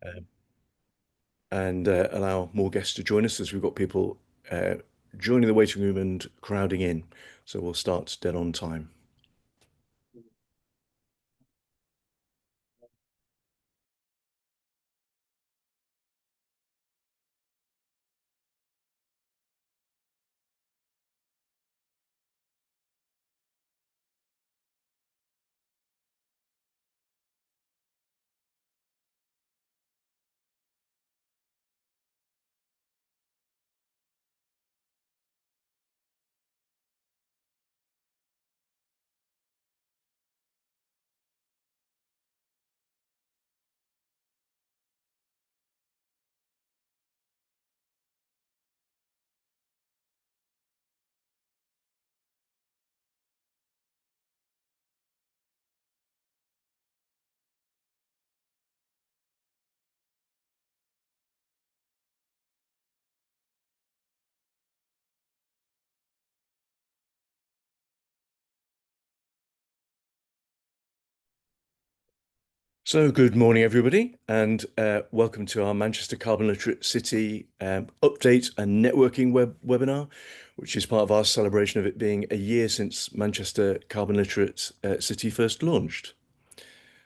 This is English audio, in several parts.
um, and allow more guests to join us as we've got people uh, joining the waiting room and crowding in. So we'll start dead on time. So, good morning, everybody, and welcome to our Manchester Carbon Literate City update and networking webinar, which is part of our celebration of it being a year since Manchester Carbon Literate City first launched.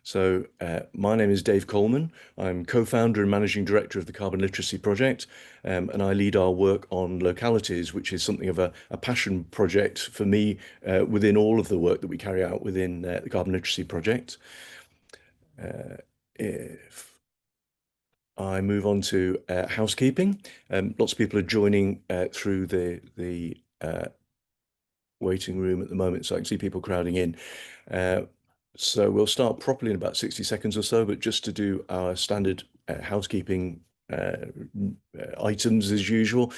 So, my name is Dave Coleman. I'm co-founder and managing director of the Carbon Literacy Project, and I lead our work on localities, which is something of a passion project for me within all of the work that we carry out within the Carbon Literacy Project. If I move on to housekeeping. Lots of people are joining through the waiting room at the moment, so I can see people crowding in. Uh, so we'll start properly in about 60 seconds or so, but just to do our standard housekeeping items as usual.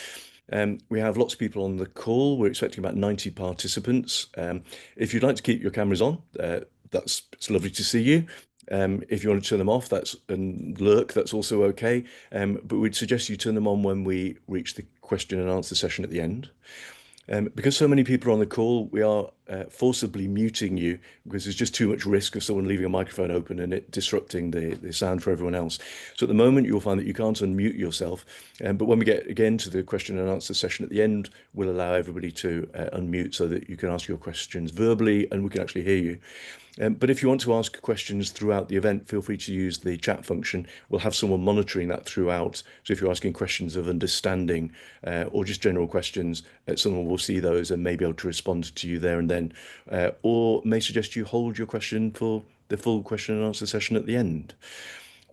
We have lots of people on the call. We're expecting about 90 participants. If you'd like to keep your cameras on, it's lovely to see you. If you want to turn them off, and lurk, that's also okay. But we'd suggest you turn them on when we reach the question and answer session at the end. Because so many people are on the call, we are forcibly muting you because there's just too much risk of someone leaving a microphone open and it disrupting the sound for everyone else. So at the moment, you'll find that you can't unmute yourself. But when we get again to the question and answer session at the end, we'll allow everybody to unmute so that you can ask your questions verbally and we can actually hear you. But if you want to ask questions throughout the event, feel free to use the chat function. We'll have someone monitoring that throughout. So if you're asking questions of understanding or just general questions, someone will see those and may be able to respond to you there and then, or may suggest you hold your question for the full question and answer session at the end.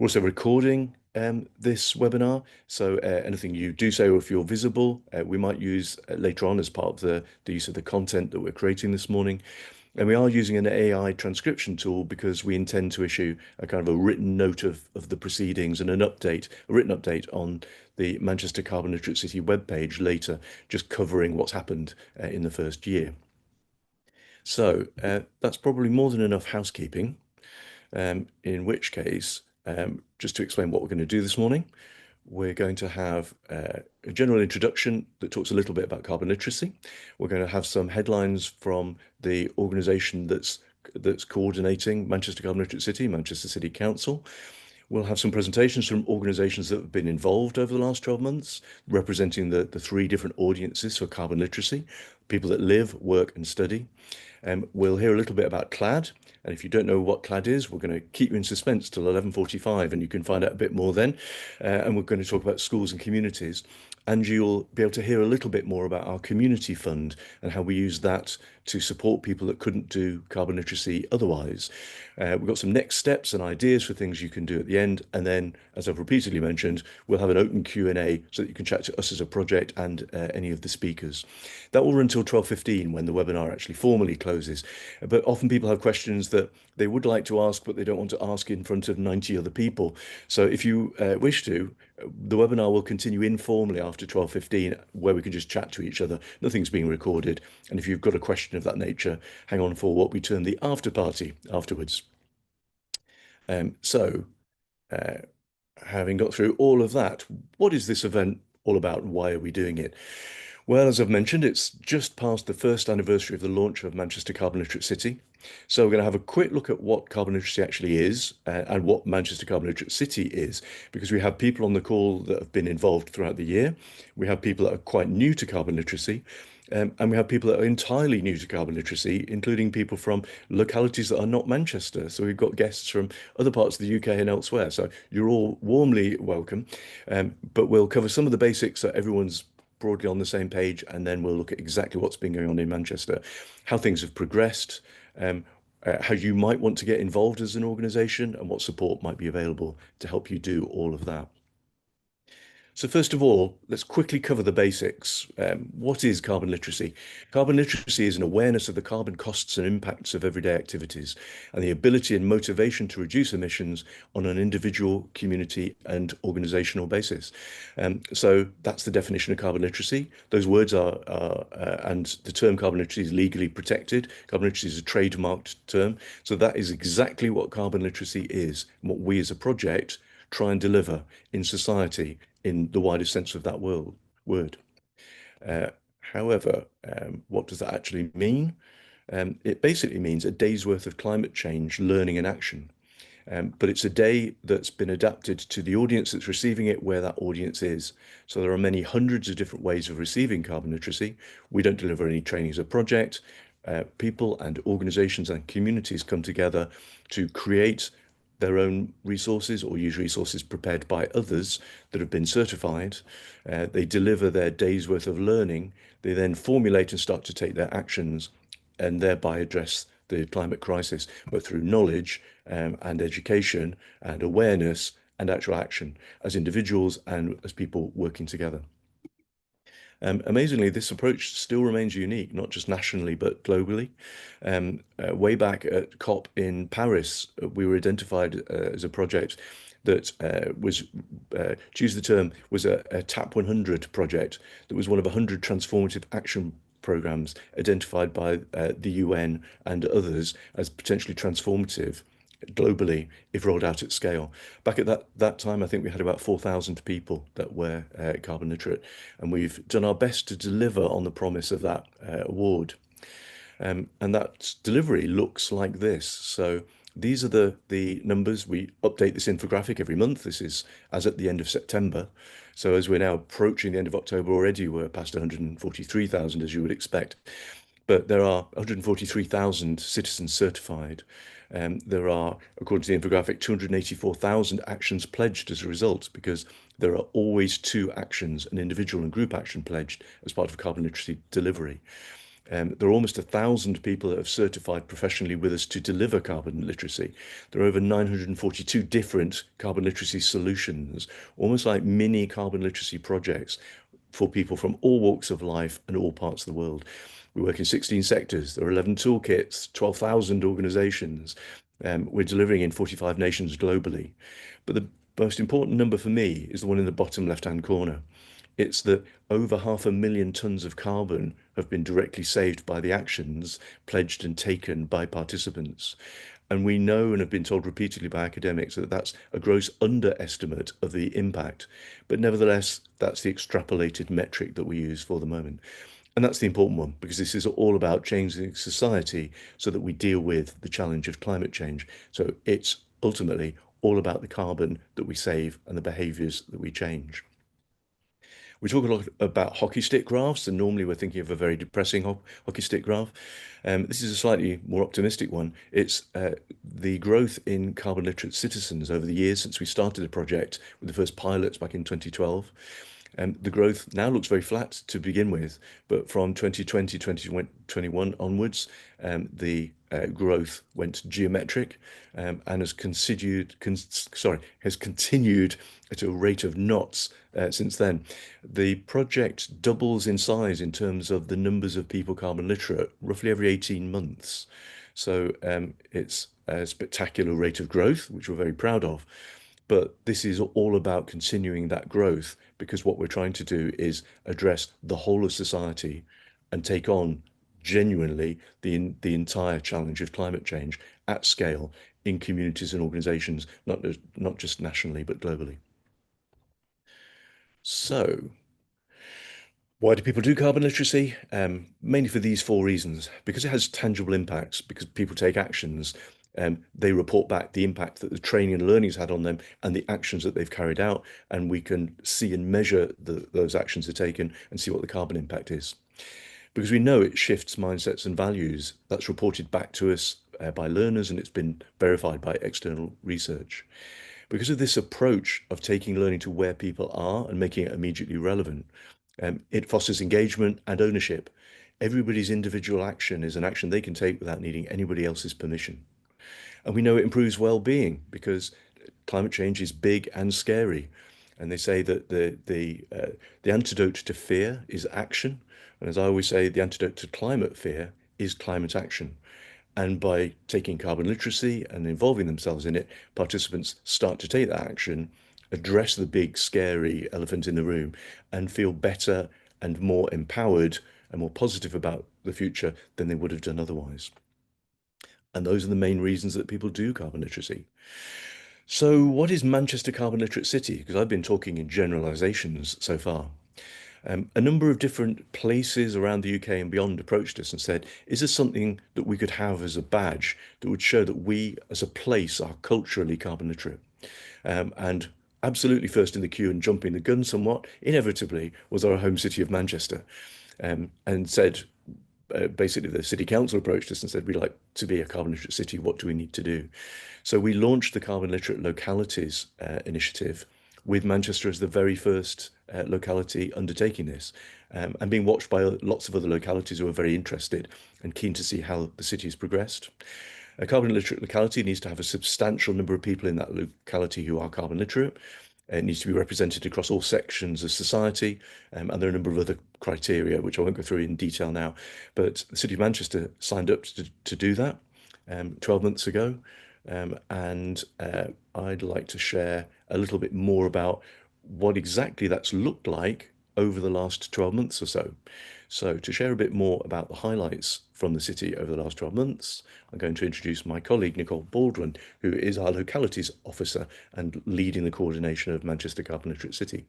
We're also recording this webinar, so anything you do say or if you're visible, we might use later on as part of the use of the content that we're creating this morning. And we are using an AI transcription tool because we intend to issue a kind of a written note of the proceedings and a written update on the Manchester Carbon Literate City webpage later, just covering what's happened in the first year. So that's probably more than enough housekeeping, in which case, just to explain what we're going to do this morning, we're going to have a general introduction that talks a little bit about carbon literacy. We're going to have some headlines from the organisation that's coordinating Manchester Carbon Literate City, Manchester City Council. We'll have some presentations from organisations that have been involved over the last 12 months, representing the three different audiences for carbon literacy, people that live, work and study. We'll hear a little bit about CLAD. And if you don't know what CLAD is, we're going to keep you in suspense till 11:45 and you can find out a bit more then. And we're going to talk about schools and communities. And you'll be able to hear a little bit more about our community fund and how we use that to support people that couldn't do carbon literacy otherwise. We've got some next steps and ideas for things you can do at the end. And then, as I've repeatedly mentioned, we'll have an open Q&A so that you can chat to us as a project and any of the speakers. That will run until 12:15 when the webinar actually formally closes. But often people have questions that they would like to ask, but they don't want to ask in front of 90 other people. So if you wish to, the webinar will continue informally after 12:15, where we can just chat to each other. Nothing's being recorded. And if you've got a question of that nature, hang on for what we term the after party afterwards. So, having got through all of that, what is this event all about and why are we doing it? Well, as I've mentioned, it's just past the first anniversary of the launch of Manchester Carbon Literate City. So we're going to have a quick look at what carbon literacy actually is and what Manchester Carbon Literate City is, because we have people on the call that have been involved throughout the year. We have people that are quite new to carbon literacy, and we have people that are entirely new to carbon literacy, including people from localities that are not Manchester. So we've got guests from other parts of the UK and elsewhere. So you're all warmly welcome. But we'll cover some of the basics so everyone's broadly on the same page, and then we'll look at exactly what's been going on in Manchester, how things have progressed, um, how you might want to get involved as an organisation, and what support might be available to help you do all of that. So first of all, let's quickly cover the basics. What is carbon literacy? Carbon literacy is an awareness of the carbon costs and impacts of everyday activities and the ability and motivation to reduce emissions on an individual, community and organisational basis. So that's the definition of carbon literacy. Those words and the term carbon literacy is legally protected. Carbon literacy is a trademarked term. So that is exactly what carbon literacy is, and what we as a project try and deliver in society in the widest sense of that word. Uh, However, what does that actually mean? It basically means a day's worth of climate change learning and action. But it's a day that's been adapted to the audience that's receiving it, where that audience is. So there are many hundreds of different ways of receiving carbon literacy. We don't deliver any training as a project. People and organizations and communities come together to create their own resources or use resources prepared by others that have been certified. They deliver their day's worth of learning. They then formulate and start to take their actions and thereby address the climate crisis, but through knowledge and education and awareness and actual action as individuals and as people working together. Amazingly, this approach still remains unique, not just nationally, but globally. Way back at COP in Paris, we were identified as a project that was, to use the term, was a TAP 100 project that was one of 100 transformative action programs identified by the UN and others as potentially transformative globally if rolled out at scale. Back at that time, I think we had about 4,000 people that were carbon literate, and we've done our best to deliver on the promise of that award. And that delivery looks like this. So these are the numbers. We update this infographic every month. This is as at the end of September. So as we're now approaching the end of October already, we're past 143,000, as you would expect. But there are 143,000 citizens certified. There are, according to the infographic, 284,000 actions pledged as a result, because there are always two actions, an individual and group action pledged as part of carbon literacy delivery. There are almost 1,000 people that have certified professionally with us to deliver carbon literacy. There are over 942 different carbon literacy solutions, almost like mini carbon literacy projects for people from all walks of life and all parts of the world. We work in 16 sectors. There are 11 toolkits, 12,000 organizations. We're delivering in 45 nations globally. But the most important number for me is the one in the bottom left-hand corner. It's that over 500,000 tons of carbon have been directly saved by the actions pledged and taken by participants. And we know and have been told repeatedly by academics that that's a gross underestimate of the impact. But nevertheless, that's the extrapolated metric that we use for the moment. And that's the important one, because this is all about changing society so that we deal with the challenge of climate change. So it's ultimately all about the carbon that we save and the behaviours that we change. We talk a lot about hockey stick graphs, and normally we're thinking of a very depressing hockey stick graph. This is a slightly more optimistic one. It's the growth in carbon literate citizens over the years since we started the project with the first pilots back in 2012. The growth now looks very flat to begin with, but from 2020, 2021 onwards, the growth went geometric and has continued at a rate of knots since then. The project doubles in size in terms of the numbers of people carbon literate roughly every 18 months. So it's a spectacular rate of growth, which we're very proud of. But this is all about continuing that growth, because what we're trying to do is address the whole of society and take on genuinely the entire challenge of climate change at scale in communities and organizations, not just nationally, but globally. So Why do people do carbon literacy? Mainly for these four reasons. Because it has tangible impacts, because people take actions, they report back the impact that the training and learning has had on them and the actions that they've carried out. And we can see and measure those actions are taken and see what the carbon impact is. Because we know it shifts mindsets and values. That's reported back to us by learners, and it's been verified by external research. Because of this approach of taking learning to where people are and making it immediately relevant, it fosters engagement and ownership. Everybody's individual action is an action they can take without needing anybody else's permission. And we know it improves well-being because climate change is big and scary. And they say that the antidote to fear is action. And as I always say, the antidote to climate fear is climate action. And by taking carbon literacy and involving themselves in it, participants start to take that action, address the big, scary elephant in the room, and feel better and more empowered and more positive about the future than they would have done otherwise. And those are the main reasons that people do carbon literacy. So, what is Manchester Carbon Literate City? Because I've been talking in generalizations so far. A number of different places around the UK and beyond approached us and said, is this something that we could have as a badge that would show that we as a place are culturally carbon literate? And absolutely first in the queue and jumping the gun somewhat, inevitably, was our home city of Manchester, and said, basically the city council approached us and said, we'd like to be a carbon literate city. What do we need to do? So we launched the Carbon Literate Localities initiative with Manchester as the very first locality undertaking this, and being watched by lots of other localities who are very interested and keen to see how the city has progressed. A carbon literate locality needs to have a substantial number of people in that locality who are carbon literate. It needs to be represented across all sections of society, and there are a number of other criteria which I won't go through in detail now. But the City of Manchester signed up to do that 12 months ago, and I'd like to share a little bit more about what exactly that's looked like over the last 12 months or so. So, to share a bit more about the highlights from the city over the last 12 months, I'm going to introduce my colleague Nicole Baldwin, who is our localities officer and leading the coordination of Manchester Carbon Literate City.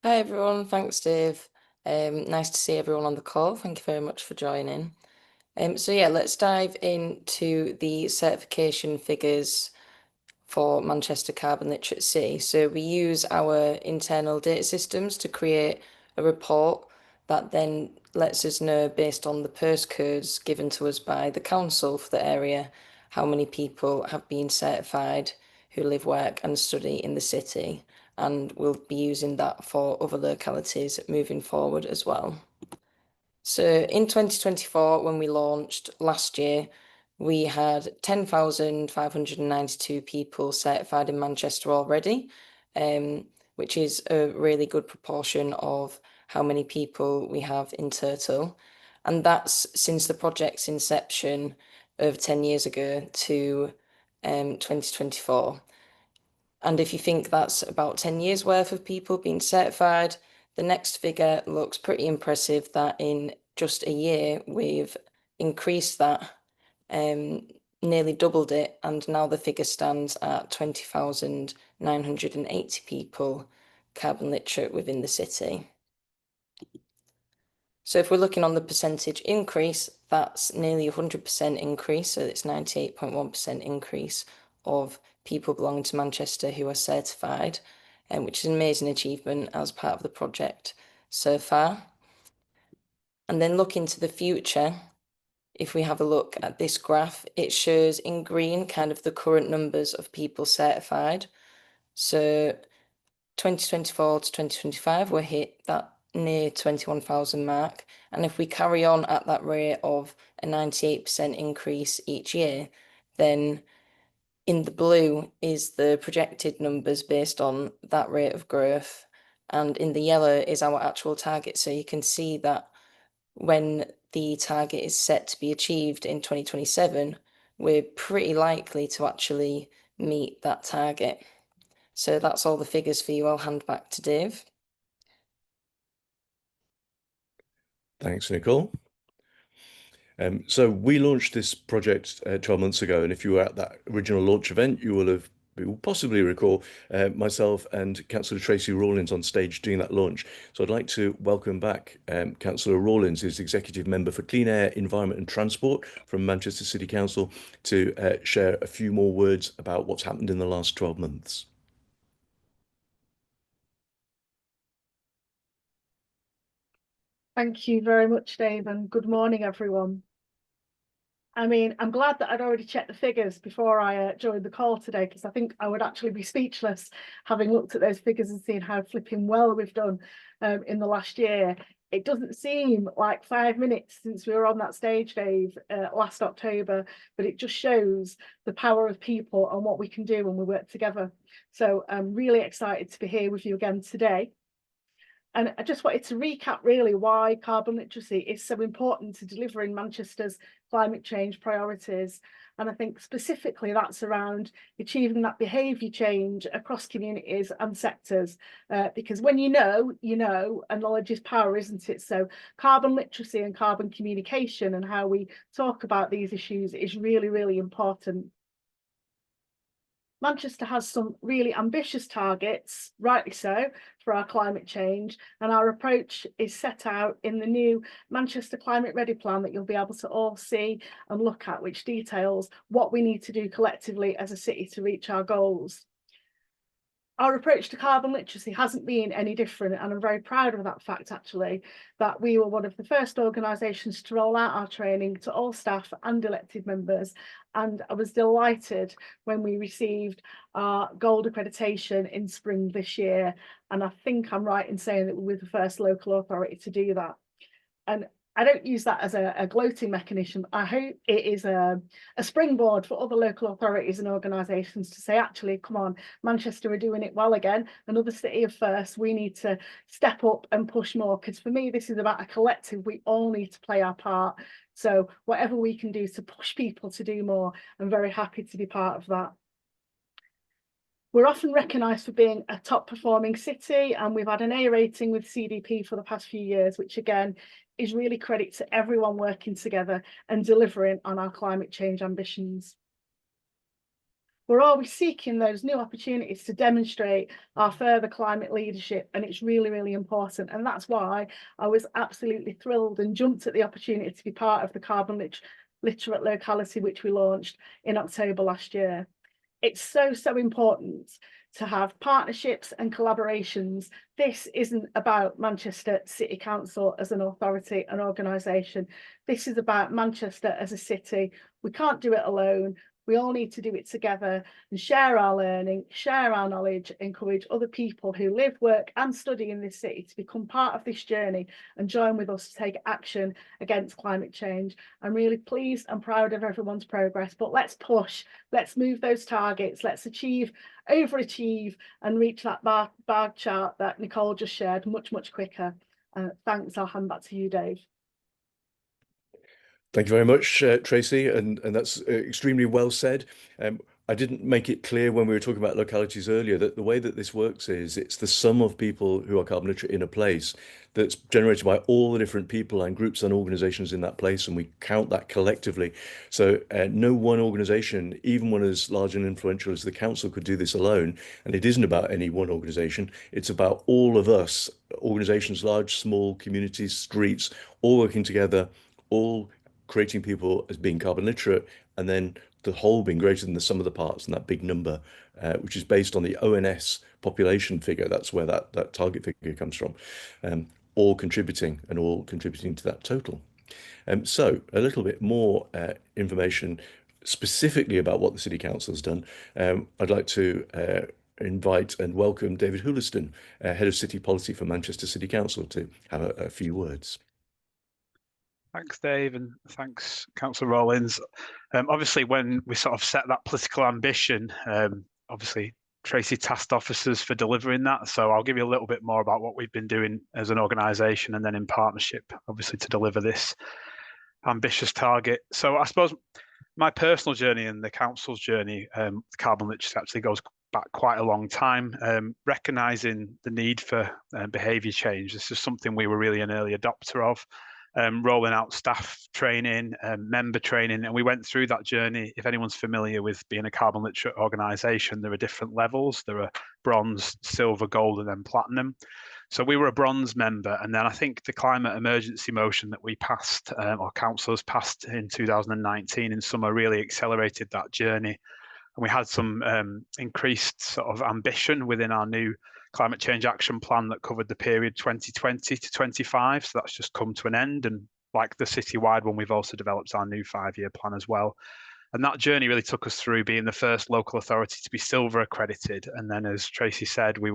Hi everyone, thanks Dave. Nice to see everyone on the call. Thank you very much for joining. So yeah, let's dive into the certification figures for Manchester Carbon Literate City. So we use our internal data systems to create a report that then lets us know based on the postcodes given to us by the council for the area, how many people have been certified who live, work and study in the city. And we'll be using that for other localities moving forward as well. So in 2024, when we launched last year, we had 10,592 people certified in Manchester already, which is a really good proportion of how many people we have in total. And that's since the project's inception of 10 years ago to 2024. And if you think that's about 10 years worth of people being certified, the next figure looks pretty impressive that in just a year we've increased that, nearly doubled it, and now the figure stands at 20,980 people carbon literate within the city. So if we're looking on the percentage increase, that's nearly 100% increase, so it's 98.1% increase of people belonging to Manchester who are certified, which is an amazing achievement as part of the project so far. And then looking to the future, if we have a look at this graph, it shows in green kind of the current numbers of people certified. So 2024 to 2025, we hit that near 21,000 mark. And if we carry on at that rate of a 98% increase each year, then in the blue is the projected numbers based on that rate of growth. And in the yellow is our actual target. So you can see that when the target is set to be achieved in 2027, we're pretty likely to actually meet that target. So that's all the figures for you. I'll hand back to Dave. Thanks, Nicole. So we launched this project 12 months ago, and if you were at that original launch event, you will have who will possibly recall myself and Councillor Tracy Rawlins on stage doing that launch. So I'd like to welcome back Councillor Rawlins, who's Executive Member for Clean Air, Environment and Transport from Manchester City Council, to share a few more words about what's happened in the last 12 months. Thank you very much, Dave, and good morning, everyone. I mean, I'm glad that I'd already checked the figures before I joined the call today, because I think I would actually be speechless having looked at those figures and seen how flipping well we've done in the last year. It doesn't seem like 5 minutes since we were on that stage, Dave, last October, but it just shows the power of people and what we can do when we work together. So I'm really excited to be here with you again today. And I just wanted to recap really why carbon literacy is so important to delivering Manchester's climate change priorities. And I think specifically that's around achieving that behaviour change across communities and sectors. Because when you know, and knowledge is power, isn't it? So carbon literacy and carbon communication and how we talk about these issues is really, really important. Manchester has some really ambitious targets, rightly so, for our climate change, and our approach is set out in the new Manchester Climate Ready plan that you'll be able to all see and look at, which details what we need to do collectively as a city to reach our goals. Our approach to carbon literacy hasn't been any different, and I'm very proud of that fact, actually, that we were one of the first organisations to roll out our training to all staff and elected members, and I was delighted when we received our gold accreditation in spring this year, and I think I'm right in saying that we were the first local authority to do that. And I don't use that as a gloating mechanism. I hope it is a springboard for other local authorities and organisations to say, actually, come on, Manchester are doing it well again. Another city of first, we need to step up and push more. Because for me, this is about a collective. We all need to play our part. So whatever we can do to push people to do more, I'm very happy to be part of that. We're often recognised for being a top performing city, and we've had an A rating with CDP for the past few years, which again is really credit to everyone working together and delivering on our climate change ambitions. We're always seeking those new opportunities to demonstrate our further climate leadership, and it's really, really important. And that's why I was absolutely thrilled and jumped at the opportunity to be part of the Carbon Literate Locality, which we launched in October last year. It's so important to have partnerships and collaborations. This isn't about Manchester City Council as an authority and organisation. This is about Manchester as a city. We can't do it alone. We all need to do it together and share our learning, share our knowledge, encourage other people who live, work and study in this city to become part of this journey and join with us to take action against climate change. I'm really pleased and proud of everyone's progress, but let's push, let's move those targets, let's overachieve and reach that bar chart that Nicole just shared much quicker. Thanks, I'll hand back to you, Dave. Thank you very much, Tracy, and that's extremely well said. I didn't make it clear when we were talking about localities earlier that the way that this works is it's the sum of people who are carbon literate in a place that's generated by all the different people and groups and organisations in that place, and we count that collectively. So no one organisation, even one as large and influential as the council, could do this alone. And it isn't about any one organisation. It's about all of us, organisations, large, small, communities, streets, all working together, all creating people as being carbon literate, and then the whole being greater than the sum of the parts, and that big number, which is based on the ONS population figure. That's where that target figure comes from. All contributing to that total. So a little bit more information specifically about what the City Council has done. I'd like to invite and welcome David Houliston, Head of City Policy for Manchester City Council, to have a few words. Thanks, Dave, and thanks, Councillor Rawlins. Obviously, when we sort of set that political ambition, obviously Tracy tasked officers for delivering that. So I'll give you a little bit more about what we've been doing as an organisation and then in partnership, obviously, to deliver this ambitious target. So I suppose my personal journey and the council's journey, carbon literacy actually goes back quite a long time, recognising the need for behaviour change. This is something we were really an early adopter of. rolling out staff training, member training, and we went through that journey. If anyone's familiar with being a carbon literate organisation, there are different levels. There are bronze, silver, gold, and then platinum. So we were a bronze member, and then I think the climate emergency motion that we passed, or councillors passed in 2019 in summer, really accelerated that journey. And we had some increased sort of ambition within our new climate change action plan that covered the period 2020 to 25. So that's just come to an end. And like the citywide one, we've also developed our new 5-year plan as well. And that journey really took us through being the first local authority to be silver accredited. And then, as Tracy said, we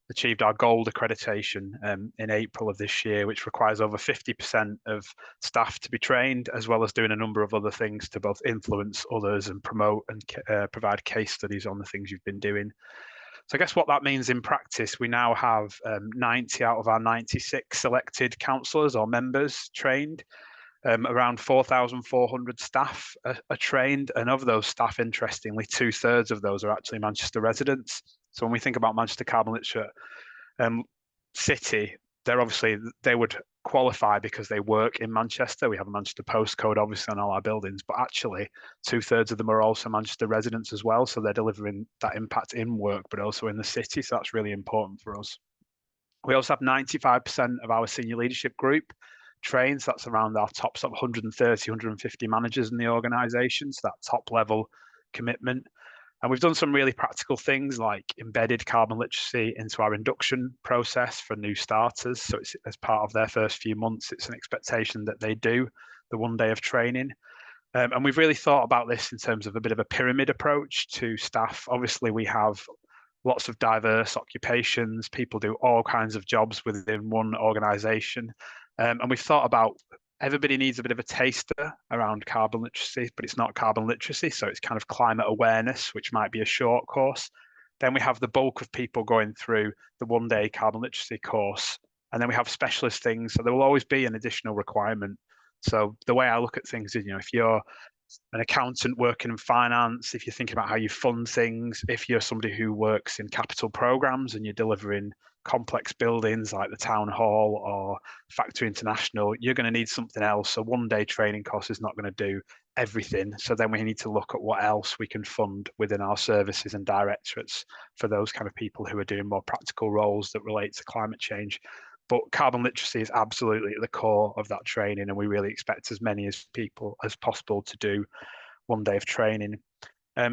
achieved our gold accreditation in April of this year, which requires over 50% of staff to be trained, as well as doing a number of other things to both influence others and promote and provide case studies on the things you've been doing. So I guess what that means in practice, we now have 90 out of our 96 selected councillors or members trained. Around 4,400 staff are trained, and of those staff, interestingly, 2/3 of those are actually Manchester residents. So when we think about Manchester Carbon Literate City, they would qualify because they work in Manchester. We have a Manchester postcode, obviously, on all our buildings, but actually 2/3 of them are also Manchester residents as well. So they're delivering that impact in work, but also in the city. So that's really important for us. We also have 95% of our senior leadership group trained. So that's around our top 130, 150 managers in the organisation. So that top level commitment. And we've done some really practical things like embedded carbon literacy into our induction process for new starters. So it's as part of their first few months, it's an expectation that they do the 1 day of training. And we've really thought about this in terms of a bit of a pyramid approach to staff. Obviously, we have lots of diverse occupations. People do all kinds of jobs within one organisation. And we've thought about everybody needs a bit of a taster around carbon literacy, but it's not carbon literacy. So it's kind of climate awareness, which might be a short course. Then we have the bulk of people going through the 1 day carbon literacy course. And then we have specialist things. So there will always be an additional requirement. So the way I look at things is, if you're an accountant working in finance, if you're thinking about how you fund things, if you're somebody who works in capital programs and you're delivering complex buildings like the town hall or Factory International, you're going to need something else. So 1 day training course is not going to do everything. So then we need to look at what else we can fund within our services and directorates for those kind of people who are doing more practical roles that relate to climate change. But carbon literacy is absolutely at the core of that training, and we really expect as many people as possible to do 1 day of training.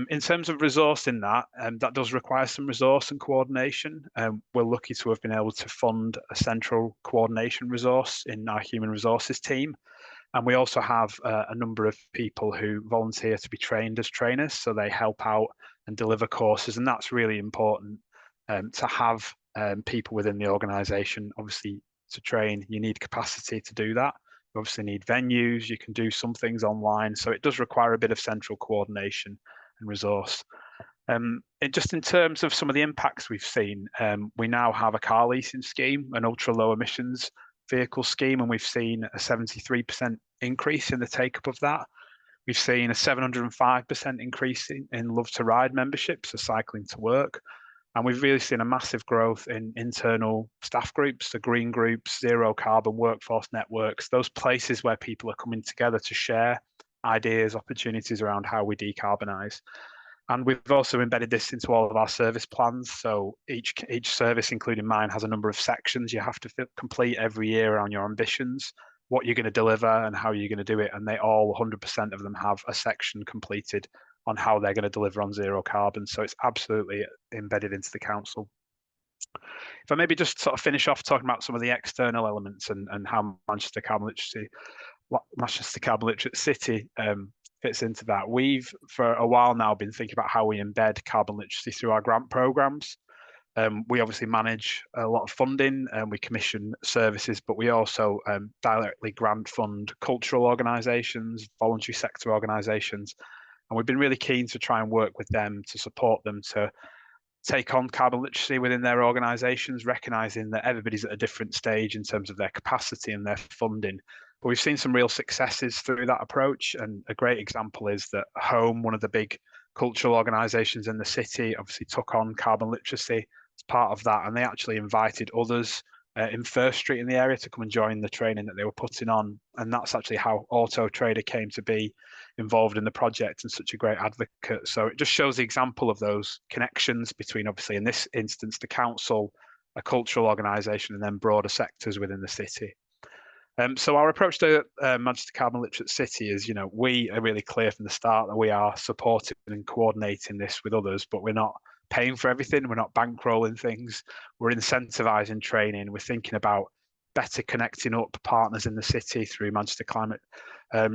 In terms of resourcing that does require some resource and coordination. We're lucky to have been able to fund a central coordination resource in our human resources team. And we also have a number of people who volunteer to be trained as trainers. So they help out and deliver courses. And that's really important to have people within the organisation. Obviously, to train, you need capacity to do that. You obviously need venues. You can do some things online. So it does require a bit of central coordination and resource. Just in terms of some of the impacts we've seen, we now have a car leasing scheme, an ultra low emissions vehicle scheme, and we've seen a 73% increase in the take-up of that. We've seen a 705% increase in Love to Ride memberships, so cycling to work. And we've really seen a massive growth in internal staff groups, the green groups, zero carbon workforce networks, those places where people are coming together to share ideas, opportunities around how we decarbonise. And we've also embedded this into all of our service plans. So each service, including mine, has a number of sections you have to complete every year around your ambitions, what you're going to deliver and how you're going to do it. And they all, 100% of them, have a section completed on how they're going to deliver on zero carbon. So it's absolutely embedded into the council. If I maybe just sort of finish off talking about some of the external elements and how Manchester Carbon Literate City fits into that. We've, for a while now, been thinking about how we embed carbon literacy through our grant programs. We obviously manage a lot of funding and we commission services, but we also directly grant fund cultural organisations, voluntary sector organisations. And we've been really keen to try and work with them to support them to take on carbon literacy within their organisations, recognising that everybody's at a different stage in terms of their capacity and their funding. But we've seen some real successes through that approach. And a great example is that Home, one of the big cultural organisations in the city, obviously took on carbon literacy as part of that. And they actually invited others in First Street in the area to come and join the training that they were putting on. And that's actually how Autotrader came to be involved in the project and such a great advocate. So it just shows the example of those connections between, obviously, in this instance, the council, a cultural organisation, and then broader sectors within the city. So our approach to Manchester Carbon Literate City is, we are really clear from the start that we are supporting and coordinating this with others, but we're not paying for everything. We're not bankrolling things. We're incentivizing training. We're thinking about better connecting up partners in the city through Manchester Climate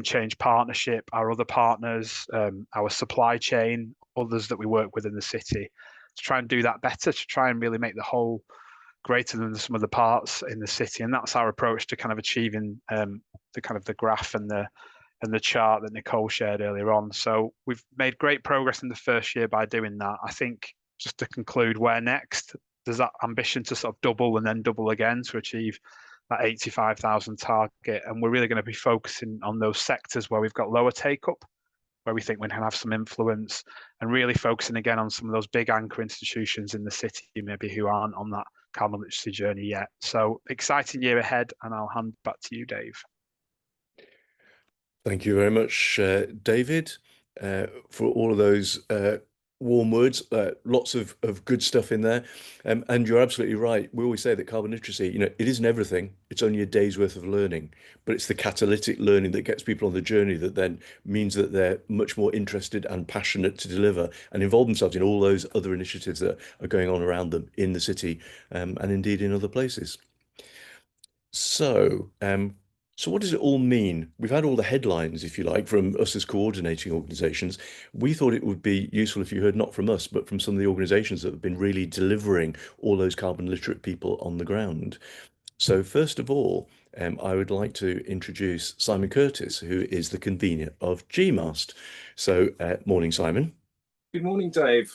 Change Partnership, our other partners, our supply chain, others that we work with in the city, to try and do that better, to try and really make the whole greater than some of the parts in the city. And that's our approach to kind of achieving the graph and the chart that Nicole shared earlier on. So we've made great progress in the first year by doing that. I think, just to conclude, where next? There's that ambition to sort of double and then double again to achieve that 85,000 target. And we're really going to be focusing on those sectors where we've got lower take-up, where we think we can have some influence, and really focusing again on some of those big anchor institutions in the city, maybe who aren't on that carbon literacy journey yet. So exciting year ahead, and I'll hand back to you, Dave. Thank you very much, David, for all of those warm words. Lots of good stuff in there. And you're absolutely right. We always say that carbon literacy, it isn't everything. It's only a day's worth of learning, but it's the catalytic learning that gets people on the journey that then means that they're much more interested and passionate to deliver and involve themselves in all those other initiatives that are going on around them in the city, and indeed in other places. So, so what does it all mean? We've had all the headlines, if you like, from us as coordinating organisations. We thought it would be useful if you heard not from us, but from some of the organisations that have been really delivering all those carbon literate people on the ground. So first of all, I would like to introduce Simon Curtis, who is the convener of GMAST. So, morning, Simon. Good morning, Dave.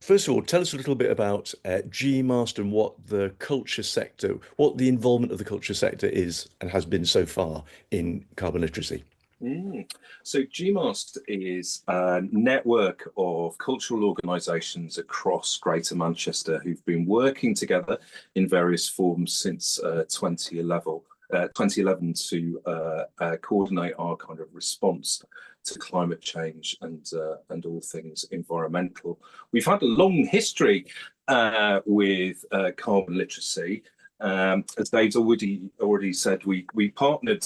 First of all, tell us a little bit about GMAST and what the culture sector, what the involvement of the culture sector is and has been so far in carbon literacy. So GMAST is a network of cultural organisations across Greater Manchester who've been working together in various forms since 2011 to coordinate our kind of response to climate change and all things environmental. We've had a long history with carbon literacy. As Dave's already said, we partnered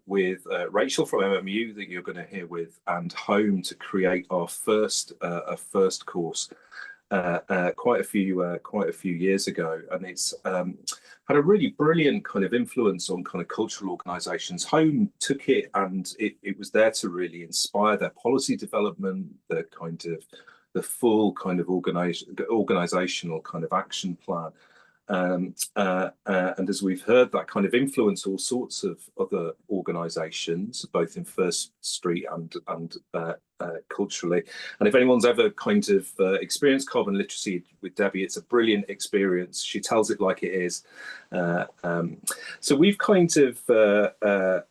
with Rachel from MMU, that you're going to hear with, and Home to create our first course quite a few years ago, and it's had a really brilliant kind of influence on kind of cultural organisations. Home took it, and it was there to really inspire their policy development, the full kind of organisational kind of action plan. And as we've heard, that kind of influence all sorts of other organisations, both in First Street and culturally. And if anyone's ever kind of experienced carbon literacy with Debbie, it's a brilliant experience. She tells it like it is. So we've kind of, I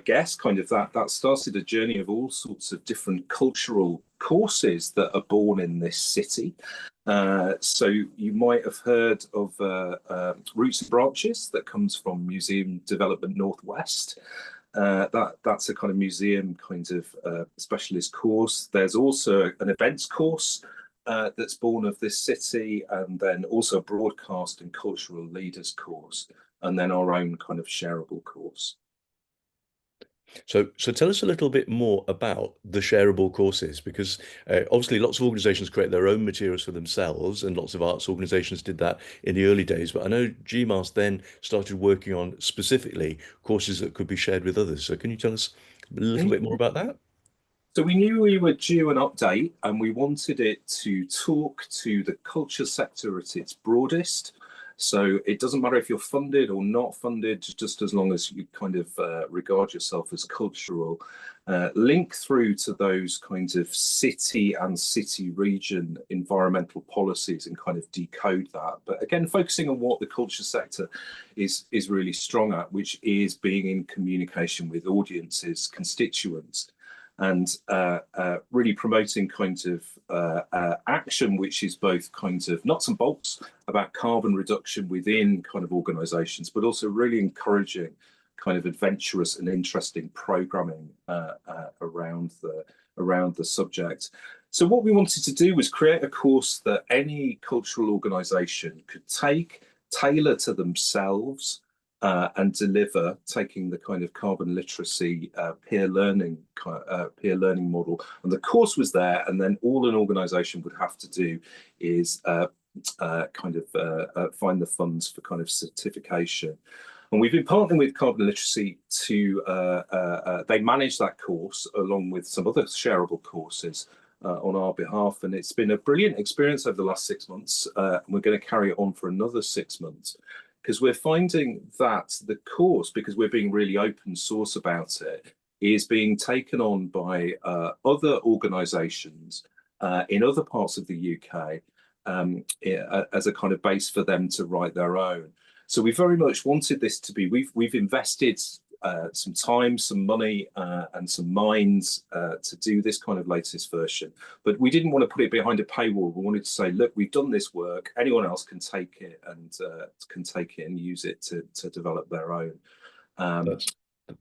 guess, kind of that started a journey of all sorts of different cultural courses that are born in this city. So you might have heard of Roots and Branches that comes from Museum Development Northwest. That's a kind of museum kind of specialist course. There's also an events course that's born of this city, and then also a broadcast and cultural leaders course, and then our own kind of shareable course. So tell us a little bit more about the shareable courses, because obviously lots of organisations create their own materials for themselves, and lots of arts organisations did that in the early days. But I know GMAST then started working on specifically courses that could be shared with others. So can you tell us a little bit more about that? So we knew we were due an update, and we wanted it to talk to the culture sector at its broadest. So it doesn't matter if you're funded or not funded, just as long as you kind of regard yourself as cultural. Link through to those kinds of city and city region environmental policies and kind of decode that. But again, focusing on what the culture sector is really strong at, which is being in communication with audiences, constituents. and really promoting kind of action which is both kind of nuts and bolts about carbon reduction within kind of organisations, but also really encouraging kind of adventurous and interesting programming around the subject. So what we wanted to do was create a course that any cultural organisation could take, tailor to themselves, and deliver, taking the kind of carbon literacy peer learning model. And the course was there, and then all an organisation would have to do is find the funds for kind of certification. And we've been partnering with Carbon Literacy to, they manage that course along with some other shareable courses on our behalf. And it's been a brilliant experience over the last 6 months. And we're going to carry it on for another 6 months, because we're finding that the course, because we're being really open source about it, is being taken on by other organisations in other parts of the UK as a kind of base for them to write their own. So we very much wanted this to be, we've invested some time, some money, and some minds to do this kind of latest version. But we didn't want to put it behind a paywall. We wanted to say, look, we've done this work. Anyone else can take it and use it to develop their own.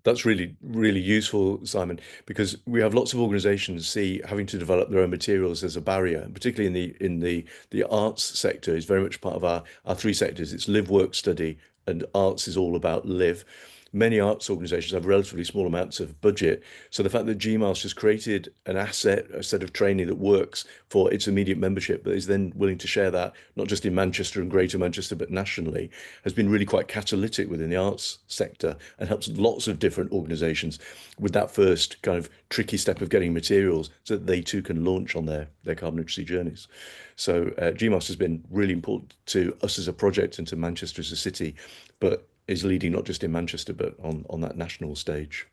That's really, really useful, Simon, because we have lots of organisations see having to develop their own materials as a barrier, particularly in the arts sector is very much part of our three sectors. It's live, work, study, and arts is all about live. Many arts organisations have relatively small amounts of budget. So the fact that GMAST has created an asset, a set of training that works for its immediate membership, but is then willing to share that, not just in Manchester and Greater Manchester, but nationally, has been really quite catalytic within the arts sector and helps lots of different organisations with that first kind of tricky step of getting materials so that they too can launch on their carbon literacy journeys. So GMAST has been really important to us as a project and to Manchester as a city, but is leading not just in Manchester, but on that national stage.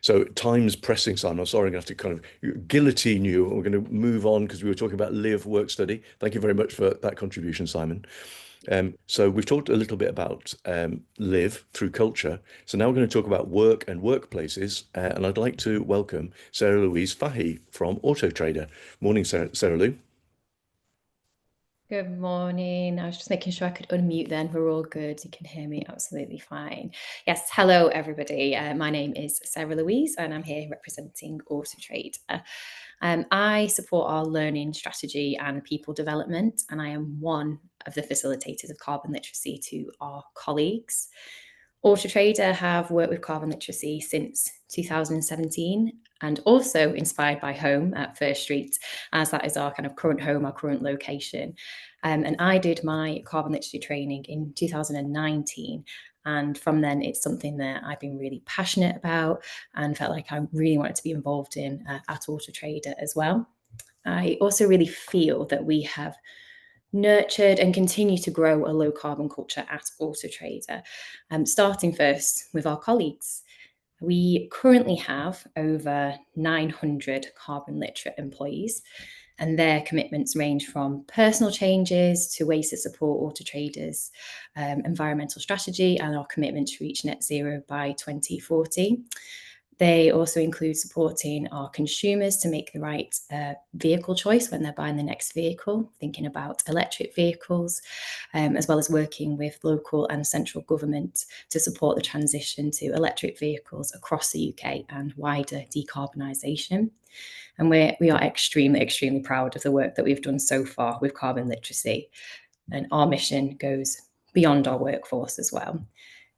So time's pressing, Simon. I'm sorry, I'm going to have to kind of guillotine you. We're going to move on because we were talking about live, work, study. Thank you very much for that contribution, Simon. So we've talked a little bit about live through culture. So now we're going to talk about work and workplaces. And I'd like to welcome Sarah Louise Fahey from Autotrader. Morning, Sarah Lou. Good morning. I was just making sure I could unmute then. We're all good. You can hear me absolutely fine. Yes, hello everybody. My name is Sarah Louise and I'm here representing Autotrader. I support our learning strategy and people development, and I am one of the facilitators of carbon literacy to our colleagues. Autotrader have worked with carbon literacy since 2017 and also inspired by home at First Street, as that is our kind of current home, our current location. And I did my carbon literacy training in 2019. And from then, it's something that I've been really passionate about and felt like I really wanted to be involved in at Autotrader as well. I also really feel that we have nurtured and continue to grow a low carbon culture at Autotrader, starting first with our colleagues. We currently have over 900 carbon literate employees, and their commitments range from personal changes to ways to support Autotrader's environmental strategy and our commitment to reach net zero by 2040. They also include supporting our consumers to make the right vehicle choice when they're buying the next vehicle, thinking about electric vehicles, as well as working with local and central government to support the transition to electric vehicles across the UK and wider decarbonisation. And we are extremely, extremely proud of the work that we've done so far with carbon literacy. And our mission goes beyond our workforce as well.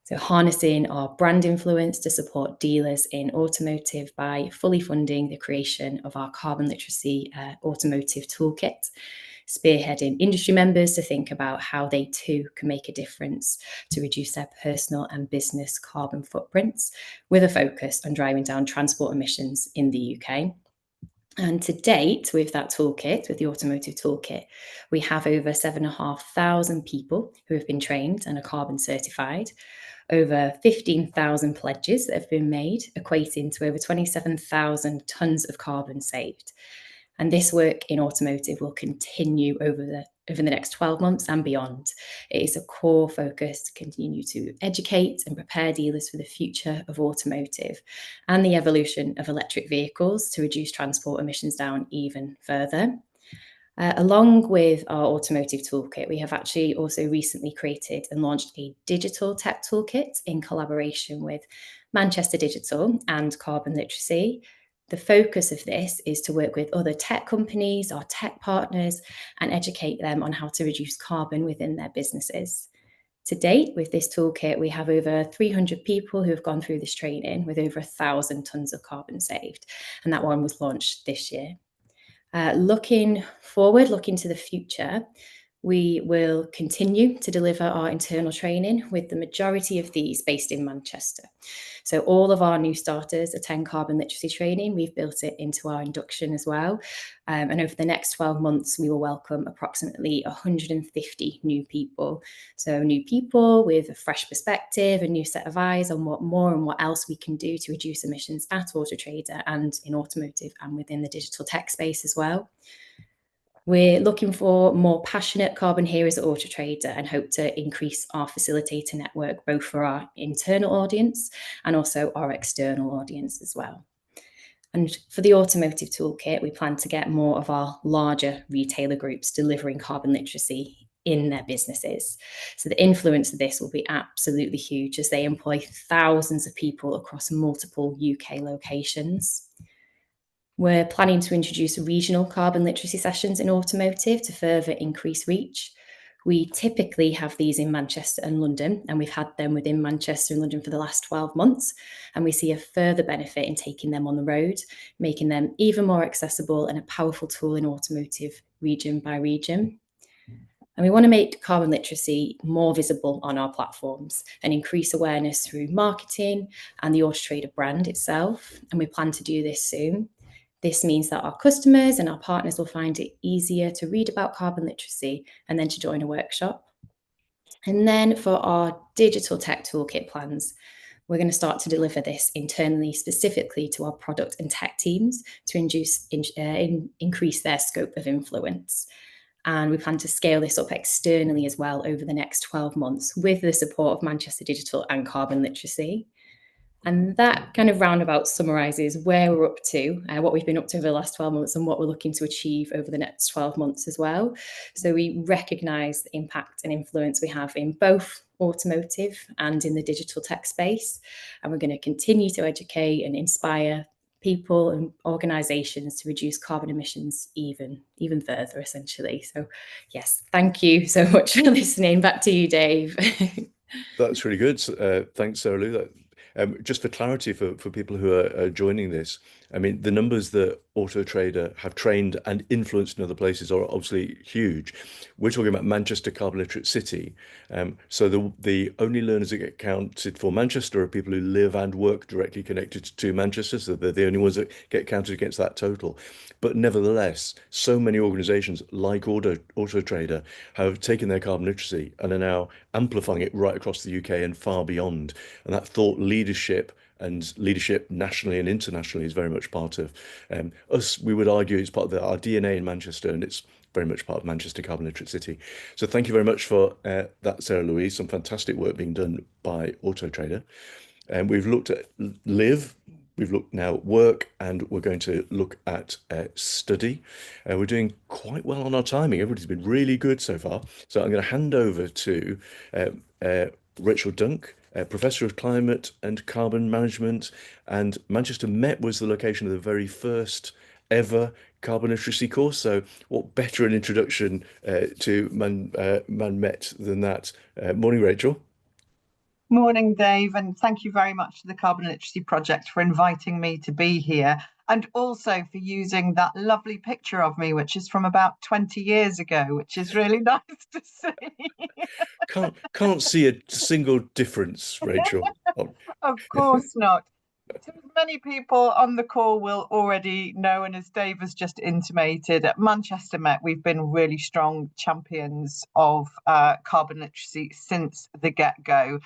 So harnessing our brand influence to support dealers in automotive by fully funding the creation of our carbon literacy automotive toolkit, spearheading industry members to think about how they too can make a difference to reduce their personal and business carbon footprints, with a focus on driving down transport emissions in the UK. And to date, with that toolkit, with the automotive toolkit, we have over 7,500 people who have been trained and are carbon certified, over 15,000 pledges that have been made, equating to over 27,000 tonnes of carbon saved. And this work in automotive will continue over the over the next 12 months and beyond. It is a core focus to continue to educate and prepare dealers for the future of automotive and the evolution of electric vehicles to reduce transport emissions down even further. Along with our automotive toolkit, we have actually also recently created and launched a digital tech toolkit in collaboration with Manchester Digital and Carbon Literacy. The focus of this is to work with other tech companies, our tech partners, and educate them on how to reduce carbon within their businesses. To date, with this toolkit, we have over 300 people who have gone through this training with over 1,000 tonnes of carbon saved, and that one was launched this year. Looking forward, looking to the future, we will continue to deliver our internal training, with the majority of these based in Manchester. So all of our new starters attend carbon literacy training. We've built it into our induction as well. And over the next 12 months, we will welcome approximately 150 new people. So new people with a fresh perspective, a new set of eyes on what more and what else we can do to reduce emissions at Autotrader and in automotive and within the digital tech space as well. We're looking for more passionate carbon heroes at Autotrader and hope to increase our facilitator network, both for our internal audience and also our external audience as well. And for the automotive toolkit, we plan to get more of our larger retailer groups delivering carbon literacy in their businesses. So the influence of this will be absolutely huge, as they employ thousands of people across multiple UK locations. We're planning to introduce regional carbon literacy sessions in automotive to further increase reach. We typically have these in Manchester and London, and we've had them within Manchester and London for the last 12 months. And we see a further benefit in taking them on the road, making them even more accessible and a powerful tool in automotive region by region. And we want to make carbon literacy more visible on our platforms and increase awareness through marketing and the Autotrader brand itself. And we plan to do this soon. This means that our customers and our partners will find it easier to read about carbon literacy and then to join a workshop. And then for our digital tech toolkit plans, we're going to start to deliver this internally, specifically to our product and tech teams to increase their scope of influence. And we plan to scale this up externally as well over the next 12 months with the support of Manchester Digital and Carbon Literacy. And that kind of roundabout summarises where we're up to, what we've been up to over the last 12 months and what we're looking to achieve over the next 12 months as well. So we recognise the impact and influence we have in both automotive and in the digital tech space. And we're going to continue to educate and inspire people and organisations to reduce carbon emissions even further, essentially. So yes, thank you so much for listening. Back to you, Dave. That's really good. Thanks, Sarah Lou. Just for clarity for people who are joining this, I mean, the numbers that Autotrader have trained and influenced in other places are obviously huge. We're talking about Manchester Carbon Literate City. So the only learners that get counted for Manchester are people who live and work directly connected to Manchester. So they're the only ones that get counted against that total. But nevertheless, so many organisations like Autotrader have taken their carbon literacy and are now amplifying it right across the UK and far beyond. And that thought leadership and leadership nationally and internationally is very much part of us. We would argue it's part of our DNA in Manchester, and it's very much part of Manchester Carbon Literate City. So thank you very much for that, Sarah Louise. Some fantastic work being done by Autotrader. And we've looked at live, we've looked now at work, and we're going to look at study. We're doing quite well on our timing. Everybody's been really good so far. So I'm going to hand over to Rachel Dunk, Professor of Climate and Carbon Management, and Manchester Met was the location of the very first ever carbon literacy course. So what better an introduction to Man Met than that? Morning, Rachel. Morning, Dave, and thank you very much to the Carbon Literacy Project for inviting me to be here, and also for using that lovely picture of me, which is from about 20 years ago, which is really nice to see. Can't see a single difference, Rachel. Of course not. So many people on the call will already know, and as Dave has just intimated, at Manchester Met, we've been really strong champions of carbon literacy since the get-go.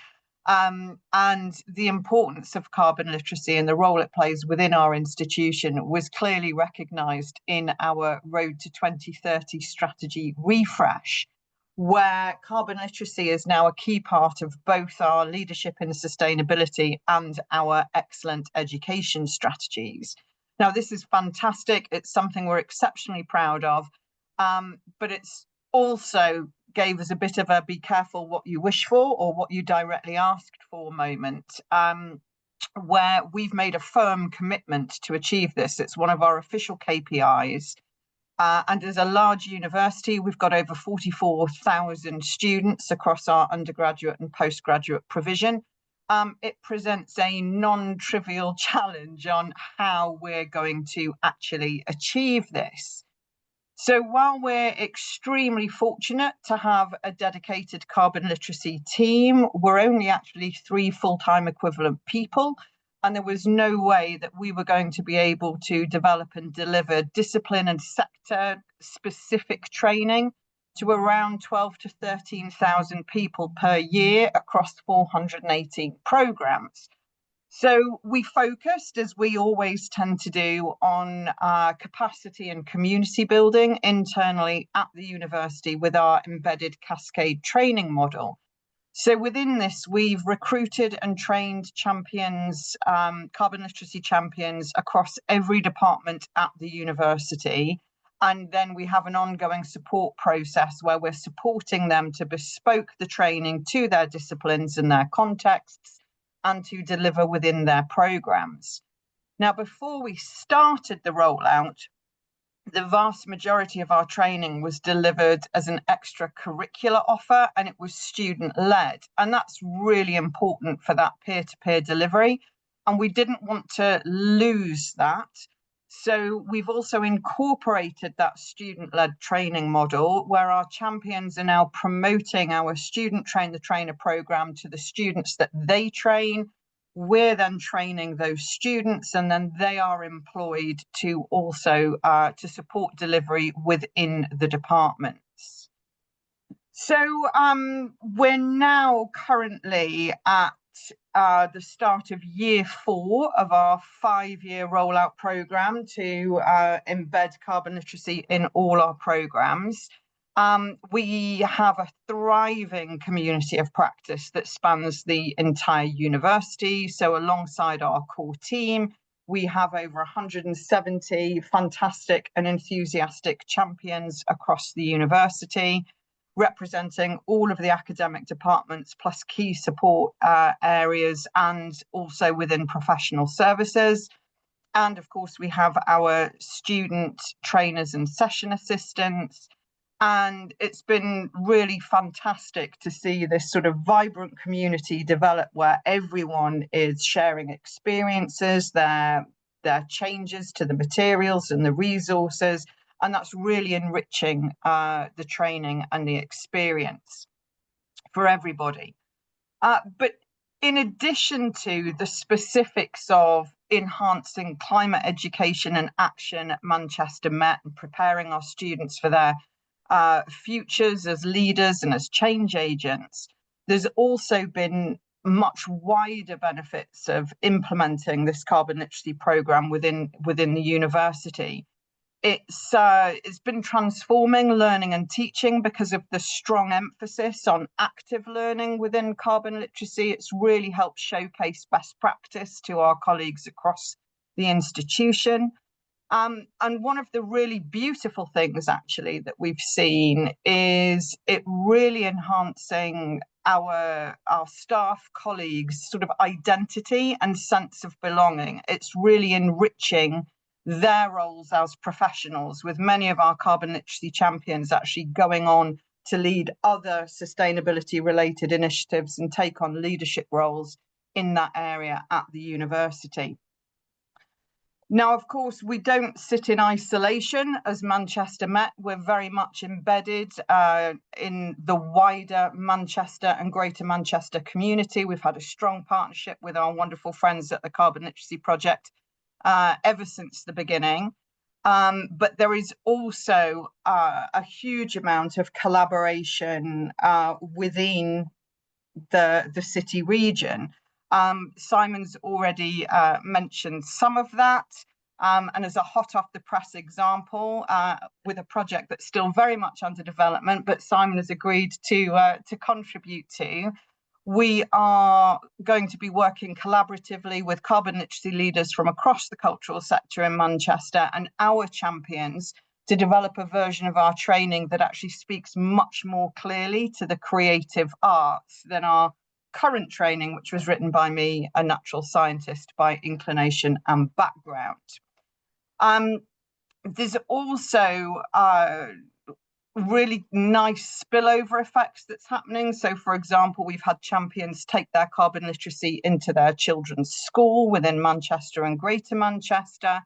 And the importance of carbon literacy and the role it plays within our institution was clearly recognised in our Road to 2030 strategy refresh, where carbon literacy is now a key part of both our leadership in sustainability and our excellent education strategies. Now, this is fantastic. It's something we're exceptionally proud of, but it's also gave us a bit of a be careful what you wish for or what you directly asked for moment, where we've made a firm commitment to achieve this. It's one of our official KPIs. And as a large university, we've got over 44,000 students across our undergraduate and postgraduate provision. It presents a non-trivial challenge on how we're going to actually achieve this. So while we're extremely fortunate to have a dedicated carbon literacy team, we're only actually 3 full-time equivalent people, and there was no way that we were going to be able to develop and deliver discipline and sector specific training to around 12 to 13,000 people per year across 418 programs. So we focused, as we always tend to do, on capacity and community building internally at the university with our embedded cascade training model. So within this, we've recruited and trained champions, carbon literacy champions across every department at the university. And then we have an ongoing support process where we're supporting them to bespoke the training to their disciplines and their contexts, and to deliver within their programs. Now, before we started the rollout, the vast majority of our training was delivered as an extracurricular offer, and it was student-led. And that's really important for that peer-to-peer delivery. And we didn't want to lose that. So we've also incorporated that student-led training model where our champions are now promoting our student train the trainer program to the students that they train. We're then training those students, and then they are employed to also to support delivery within the departments. So we're now currently at the start of year 4 of our 5-year rollout program to embed carbon literacy in all our programs. We have a thriving community of practice that spans the entire university. So alongside our core team, we have over 170 fantastic and enthusiastic champions across the university, representing all of the academic departments plus key support areas, and also within professional services. And of course, we have our student trainers and session assistants. And it's been really fantastic to see this sort of vibrant community develop where everyone is sharing experiences, their changes to the materials and the resources. And that's really enriching the training and the experience for everybody. But in addition to the specifics of enhancing climate education and action at Manchester Met and preparing our students for their futures as leaders and as change agents, there's also been much wider benefits of implementing this carbon literacy program within the university. It's been transforming learning and teaching because of the strong emphasis on active learning within carbon literacy. It's really helped showcase best practice to our colleagues across the institution. And one of the really beautiful things actually that we've seen is it really enhancing our staff colleagues' sort of identity and sense of belonging. It's really enriching their roles as professionals, with many of our carbon literacy champions actually going on to lead other sustainability related initiatives and take on leadership roles in that area at the university. Now, of course, we don't sit in isolation as Manchester Met. We're very much embedded in the wider Manchester and Greater Manchester community. We've had a strong partnership with our wonderful friends at the Carbon Literacy Project ever since the beginning. But there is also a huge amount of collaboration within the city region. Simon's already mentioned some of that. And as a hot off the press example, with a project that's still very much under development, but Simon has agreed to contribute to, we are going to be working collaboratively with carbon literacy leaders from across the cultural sector in Manchester and our champions to develop a version of our training that actually speaks much more clearly to the creative arts than our current training, which was written by me, a natural scientist by inclination and background. There's also really nice spillover effects that's happening. So, for example, we've had champions take their carbon literacy into their children's school within Manchester and Greater Manchester.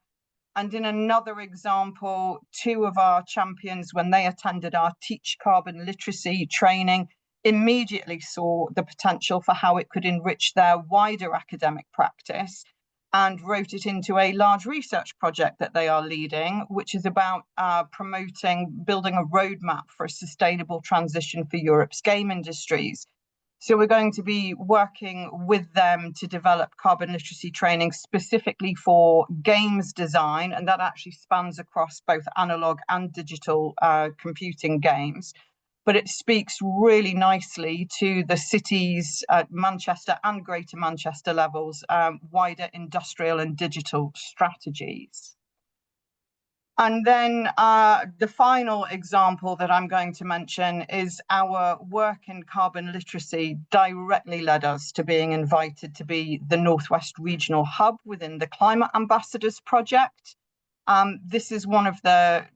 And in another example, 2 of our champions, when they attended our Teach Carbon Literacy training, immediately saw the potential for how it could enrich their wider academic practice and wrote it into a large research project that they are leading, which is about building a roadmap for a sustainable transition for Europe's game industries. So we're going to be working with them to develop carbon literacy training specifically for games design, and that actually spans across both analog and digital computing games. But it speaks really nicely to the city's Manchester and Greater Manchester levels, wider industrial and digital strategies. And then the final example that I'm going to mention is our work in carbon literacy directly led us to being invited to be the Northwest Regional Hub within the Climate Ambassadors Project. This is one of the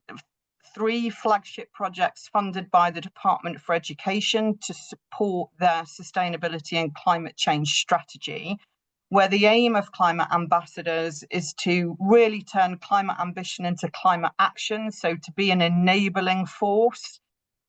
3 flagship projects funded by the Department for Education to support their sustainability and climate change strategy, where the aim of climate ambassadors is to really turn climate ambition into climate action, so to be an enabling force.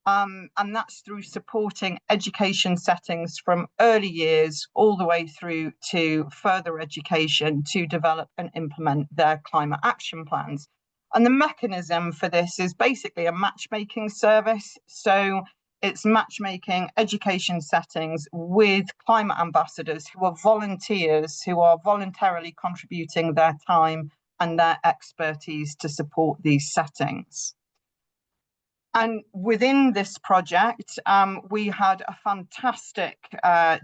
And that's through supporting education settings from early years all the way through to further education to develop and implement their climate action plans. And the mechanism for this is basically a matchmaking service. So it's matchmaking education settings with climate ambassadors who are volunteers, who are voluntarily contributing their time and their expertise to support these settings. And within this project, we had a fantastic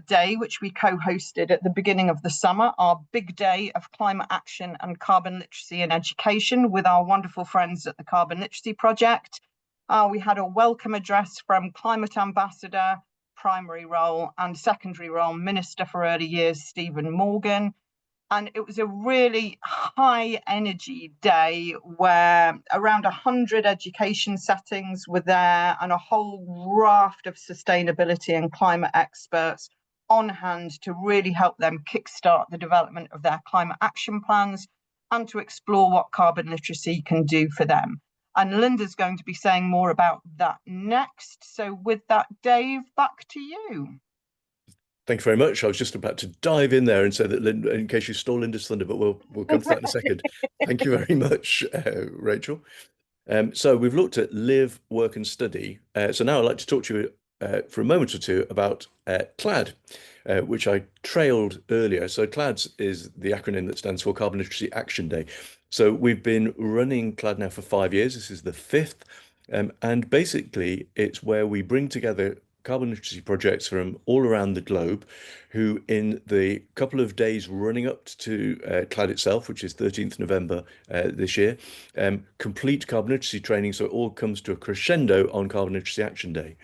day, which we co-hosted at the beginning of the summer, our big day of climate action and carbon literacy in education with our wonderful friends at the Carbon Literacy Project. We had a welcome address from Climate Ambassador, primary role, and secondary role Minister for Early Years, Stephen Morgan. And it was a really high energy day where around 100 education settings were there and a whole raft of sustainability and climate experts on hand to really help them kickstart the development of their climate action plans and to explore what carbon literacy can do for them. And Linda's going to be saying more about that next. So with that, Dave, back to you. Thank you very much. I was just about to dive in there and say that, Linda, in case you stole Linda's thunder, but we'll come to that in a second. Thank you very much, Rachel. So we've looked at live, work and study. So now I'd like to talk to you for a moment or two about CLAD, which I trailed earlier. So CLAD is the acronym that stands for Carbon Literacy Action Day. So we've been running CLAD now for 5 years. This is the 5th. And basically, it's where we bring together carbon literacy projects from all around the globe who in the couple of days running up to CLAD itself, which is 13th November this year, complete carbon literacy training. So it all comes to a crescendo on Carbon Literacy Action Day.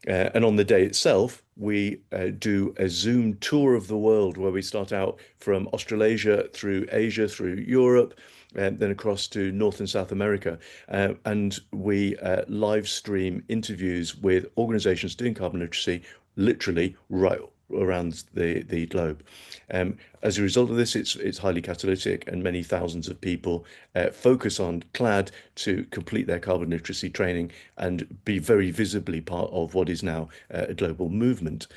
And on the day itself, we do a Zoom tour of the world where we start out from Australasia through Asia, through Europe, and then across to North and South America. And we live stream interviews with organizations doing carbon literacy, literally right around the globe. As a result of this, it's highly catalytic and many thousands of people focus on CLAD to complete their carbon literacy training and be very visibly part of what is now a global movement.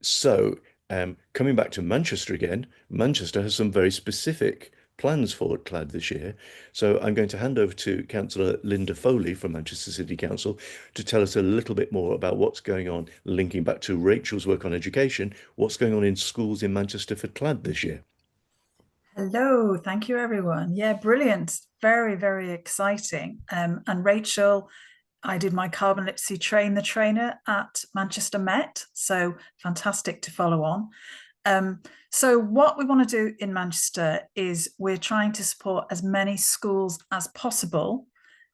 So coming back to Manchester again, Manchester has some very specific plans for CLAD this year. So I'm going to hand over to Councillor Linda Foley from Manchester City Council to tell us a little bit more about what's going on, linking back to Rachel's work on education, what's going on in schools in Manchester for CLAD this year. Hello, thank you everyone. Yeah, brilliant. Very, very exciting. And Rachel, I did my carbon literacy train the trainer at Manchester Met, so fantastic to follow on. So what we want to do in Manchester is we're trying to support as many schools as possible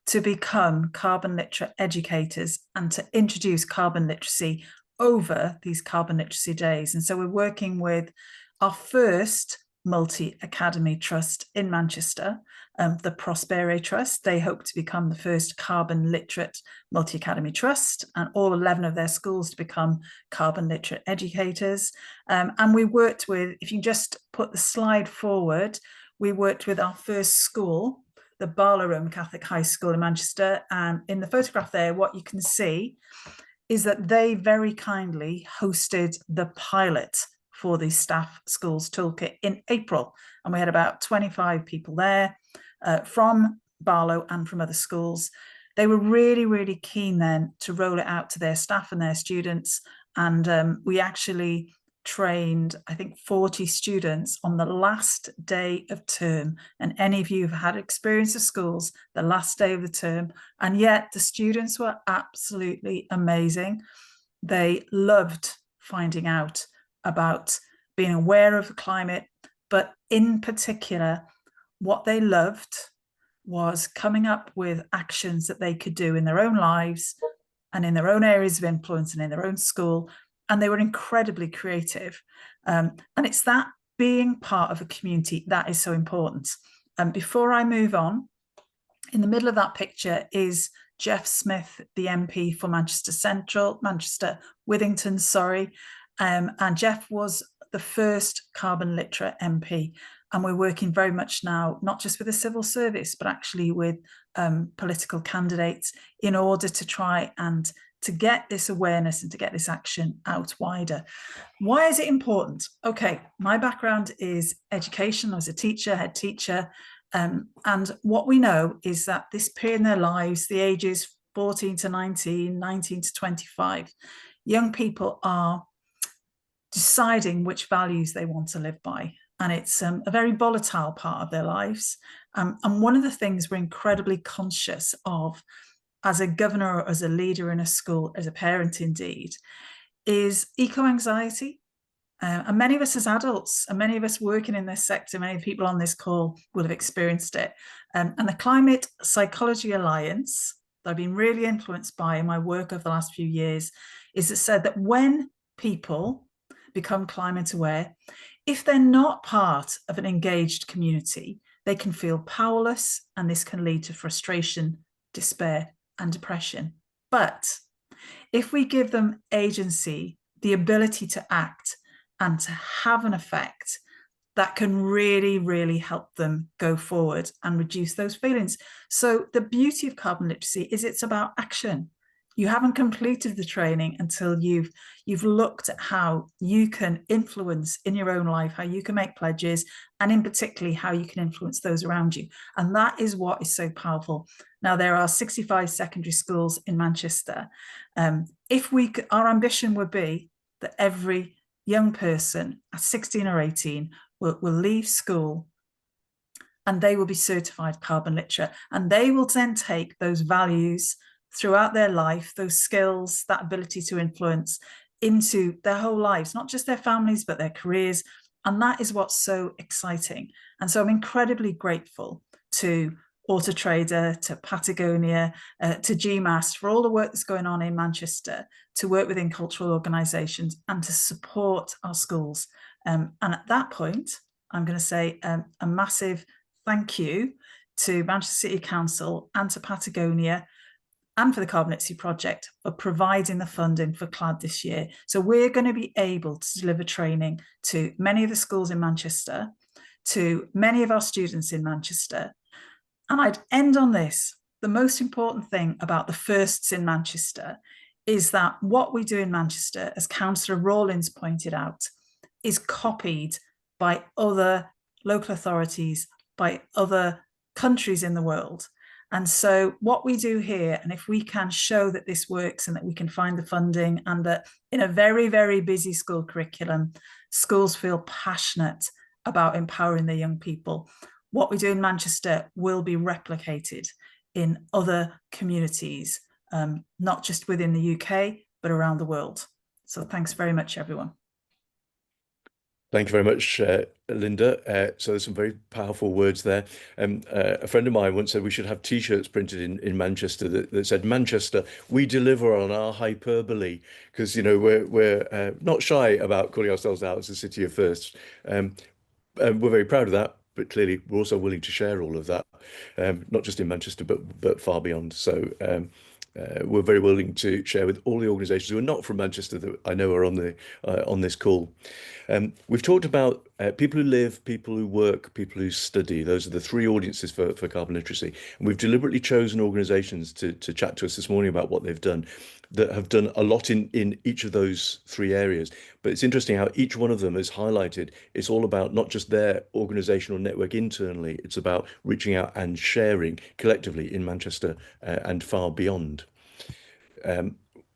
to become carbon literate educators and to introduce carbon literacy over these carbon literacy days. And so we're working with our first multi-academy trust in Manchester, the Prospere Trust. They hope to become the first carbon literate multi-academy trust, and all 11 of their schools to become carbon literate educators. And we worked with, if you just put the slide forward, we worked with our first school, the Barlow Roman Catholic High School in Manchester. And in the photograph there, what you can see is that they very kindly hosted the pilot for the Staff Schools Toolkit in April. And we had about 25 people there from Barlow and from other schools. They were really, really keen then to roll it out to their staff and their students. And we actually trained, I think, 40 students on the last day of term. And any of you who've had experience of schools, the last day of the term, and yet the students were absolutely amazing. They loved finding out about being aware of the climate, but in particular, what they loved was coming up with actions that they could do in their own lives and in their own areas of influence and in their own school. And they were incredibly creative. And it's that being part of a community that is so important. And before I move on, in the middle of that picture is Jeff Smith, the MP for Manchester Withington, sorry. And Jeff was the first carbon literate MP. And we're working very much now, not just with the civil service, but actually with political candidates in order to try and to get this awareness and to get this action out wider. Why is it important? Okay, my background is education. I was a teacher, head teacher. And what we know is that this period in their lives, the ages 14 to 19, 19 to 25, young people are deciding which values they want to live by. And it's a very volatile part of their lives. And one of the things we're incredibly conscious of as a governor or as a leader in a school, as a parent indeed, is eco-anxiety. And many of us as adults, and many of us working in this sector, many people on this call will have experienced it. And the Climate Psychology Alliance, that I've been really influenced by in my work over the last few years, is it said that when people become climate aware, if they're not part of an engaged community, they can feel powerless, and this can lead to frustration, despair, and depression. But if we give them agency, the ability to act and to have an effect, that can really, really help them go forward and reduce those feelings. So the beauty of carbon literacy is it's about action. You haven't completed the training until you've looked at how you can influence in your own life, how you can make pledges, and in particularly how you can influence those around you. And that is what is so powerful. Now, there are 65 secondary schools in Manchester. Our ambition would be that every young person at 16 or 18 will leave school and they will be certified carbon literate. And they will then take those values throughout their life, those skills, that ability to influence into their whole lives, not just their families, but their careers. And that is what's so exciting. And so I'm incredibly grateful to Autotrader, to Patagonia, to GMAST for all the work that's going on in Manchester, to work within cultural organisations and to support our schools. And at that point, I'm going to say a massive thank you to Manchester City Council and to Patagonia and for the Carbon Literacy Project for providing the funding for CLAD this year. So we're going to be able to deliver training to many of the schools in Manchester, to many of our students in Manchester. And I'd end on this. The most important thing about the firsts in Manchester is that what we do in Manchester, as Councillor Rawlins pointed out, is copied by other local authorities by other countries in the world. And so what we do here, and if we can show that this works and that we can find the funding, and that in a very, very busy school curriculum, schools feel passionate about empowering their young people, what we do in Manchester will be replicated in other communities, not just within the UK, but around the world. So thanks very much, everyone. Thank you very much, Linda. So there's some very powerful words there. A friend of mine once said we should have T-shirts printed in Manchester that said, "Manchester, we deliver on our hyperbole," because we're not shy about calling ourselves out as a city of firsts. And we're very proud of that, but clearly we're also willing to share all of that, not just in Manchester, but far beyond. So we're very willing to share with all the organisations who are not from Manchester that I know are on this call. We've talked about people who live, people who work, people who study. Those are the three audiences for carbon literacy. And we've deliberately chosen organisations to chat to us this morning about what they've done, that have done a lot in each of those three areas. But it's interesting how each one of them has highlighted it's all about not just their organisational network internally, it's about reaching out and sharing collectively in Manchester and far beyond.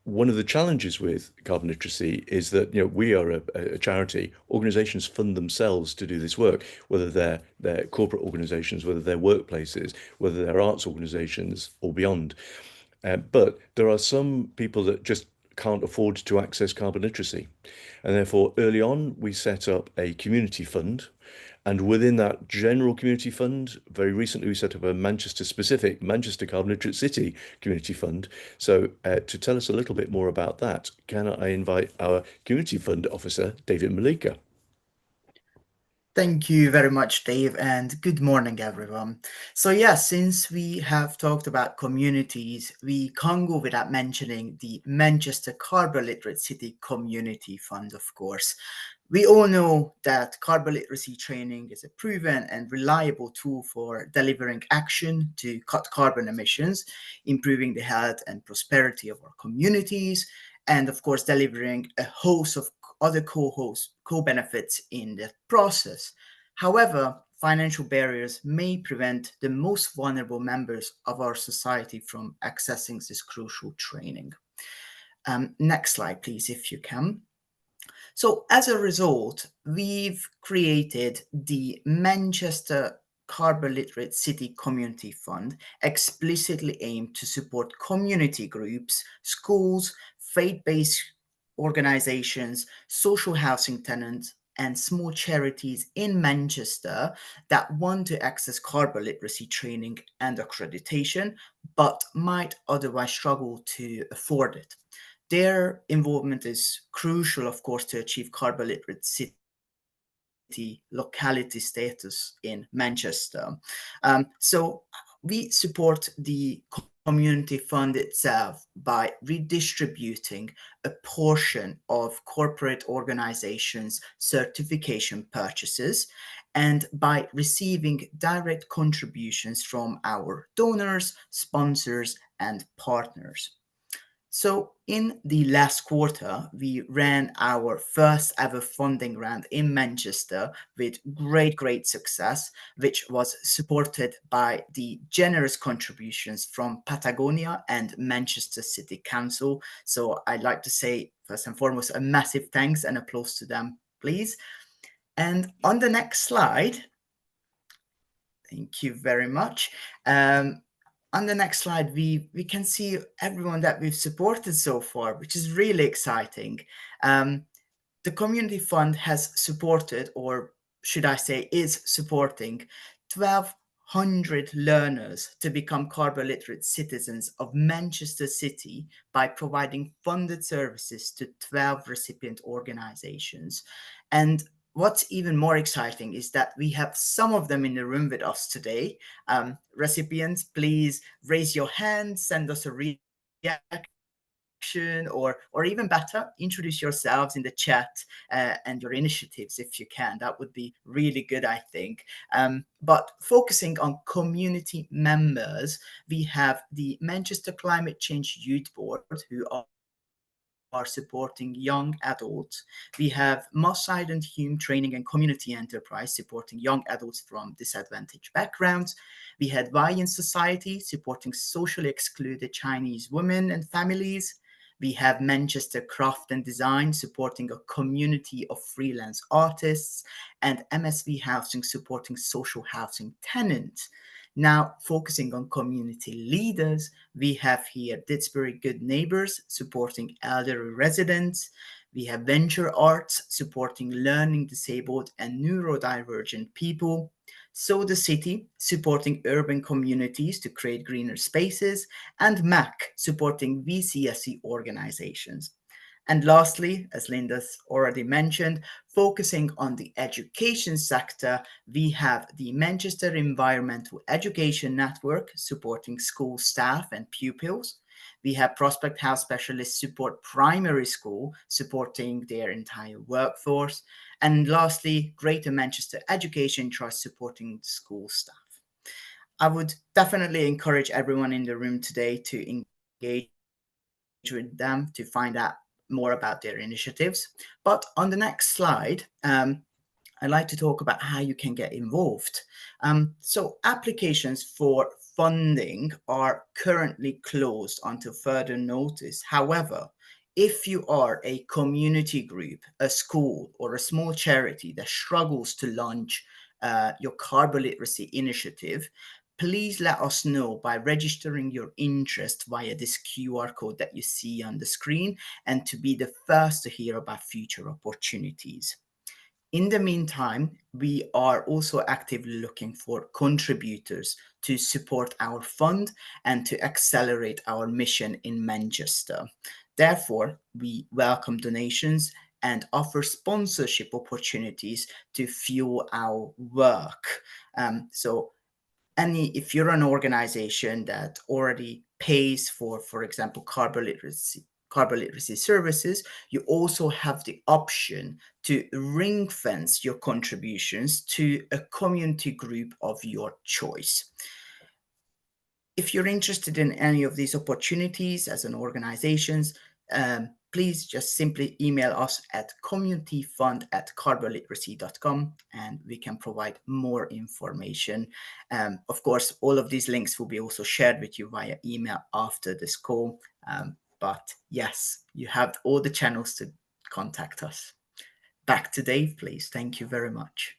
One of the challenges with carbon literacy is that we are a charity. Organisations fund themselves to do this work, whether they're corporate organisations, whether they're workplaces, whether they're arts organisations or beyond. But there are some people that just can't afford to access carbon literacy. And therefore, early on, we set up a community fund. And within that general community fund, very recently, we set up a Manchester-specific Manchester Carbon Literate City community fund. So to tell us a little bit more about that, can I invite our community fund officer, David Malika? Thank you very much, Dave, and good morning, everyone. So yes, since we have talked about communities, we can't go without mentioning the Manchester Carbon Literate City Community Fund, of course. We all know that carbon literacy training is a proven and reliable tool for delivering action to cut carbon emissions, improving the health and prosperity of our communities, and of course, delivering a host of other co-benefits in the process. However, financial barriers may prevent the most vulnerable members of our society from accessing this crucial training. Next slide, please, if you can. So as a result, we've created the Manchester Carbon Literate City Community Fund, explicitly aimed to support community groups, schools, faith-based organizations, social housing tenants, and small charities in Manchester that want to access carbon literacy training and accreditation, but might otherwise struggle to afford it. Their involvement is crucial, of course, to achieve carbon literate city locality status in Manchester. So we support the community fund itself by redistributing a portion of corporate organizations' certification purchases and by receiving direct contributions from our donors, sponsors, and partners. So in the last quarter, we ran our first ever funding round in Manchester with great success, which was supported by the generous contributions from Patagonia and Manchester City Council. So I'd like to say, first and foremost, a massive thanks and applause to them, please. And on the next slide, thank you very much. On the next slide, we can see everyone that we've supported so far, which is really exciting. The community fund has supported, or should I say is supporting, 1,200 learners to become carbon literate citizens of Manchester City by providing funded services to 12 recipient organizations. And what's even more exciting is that we have some of them in the room with us today. Recipients, please raise your hand, send us a reaction, or even better, introduce yourselves in the chat and your initiatives if you can. That would be really good, I think. But focusing on community members, we have the Manchester Climate Change Youth Board, who are supporting young adults. We have Moss Silent Hume Training and Community Enterprise supporting young adults from disadvantaged backgrounds. We had Vian Society supporting socially excluded Chinese women and families. We have Manchester Craft and Design supporting a community of freelance artists, and MSV Housing supporting social housing tenants. Now, focusing on community leaders, we have here Didsbury Good Neighbours supporting elderly residents. We have Venture Arts supporting learning disabled and neurodivergent people. So the City supporting urban communities to create greener spaces, and MAC supporting VCSE organizations. And lastly, as Linda's already mentioned, focusing on the education sector, we have the Manchester Environmental Education Network supporting school staff and pupils. We have Prospect House Specialists support primary school, supporting their entire workforce. And lastly, Greater Manchester Education Trust supporting school staff. I would definitely encourage everyone in the room today to engage with them to find out more about their initiatives. But on the next slide, I'd like to talk about how you can get involved. So applications for funding are currently closed until further notice. However, if you are a community group, a school, or a small charity that struggles to launch your carbon literacy initiative, please let us know by registering your interest via this QR code that you see on the screen, and to be the first to hear about future opportunities. In the meantime, we are also actively looking for contributors to support our fund and to accelerate our mission in Manchester. Therefore, we welcome donations and offer sponsorship opportunities to fuel our work. If you're an organization that already pays for example, carbon literacy services, you also have the option to ring fence your contributions to a community group of your choice. If you're interested in any of these opportunities as an organization, please just simply email us at communityfund@carbonliteracy.com and we can provide more information. Of course, all of these links will be also shared with you via email after this call. But yes, you have all the channels to contact us. Back to Dave, please. Thank you very much.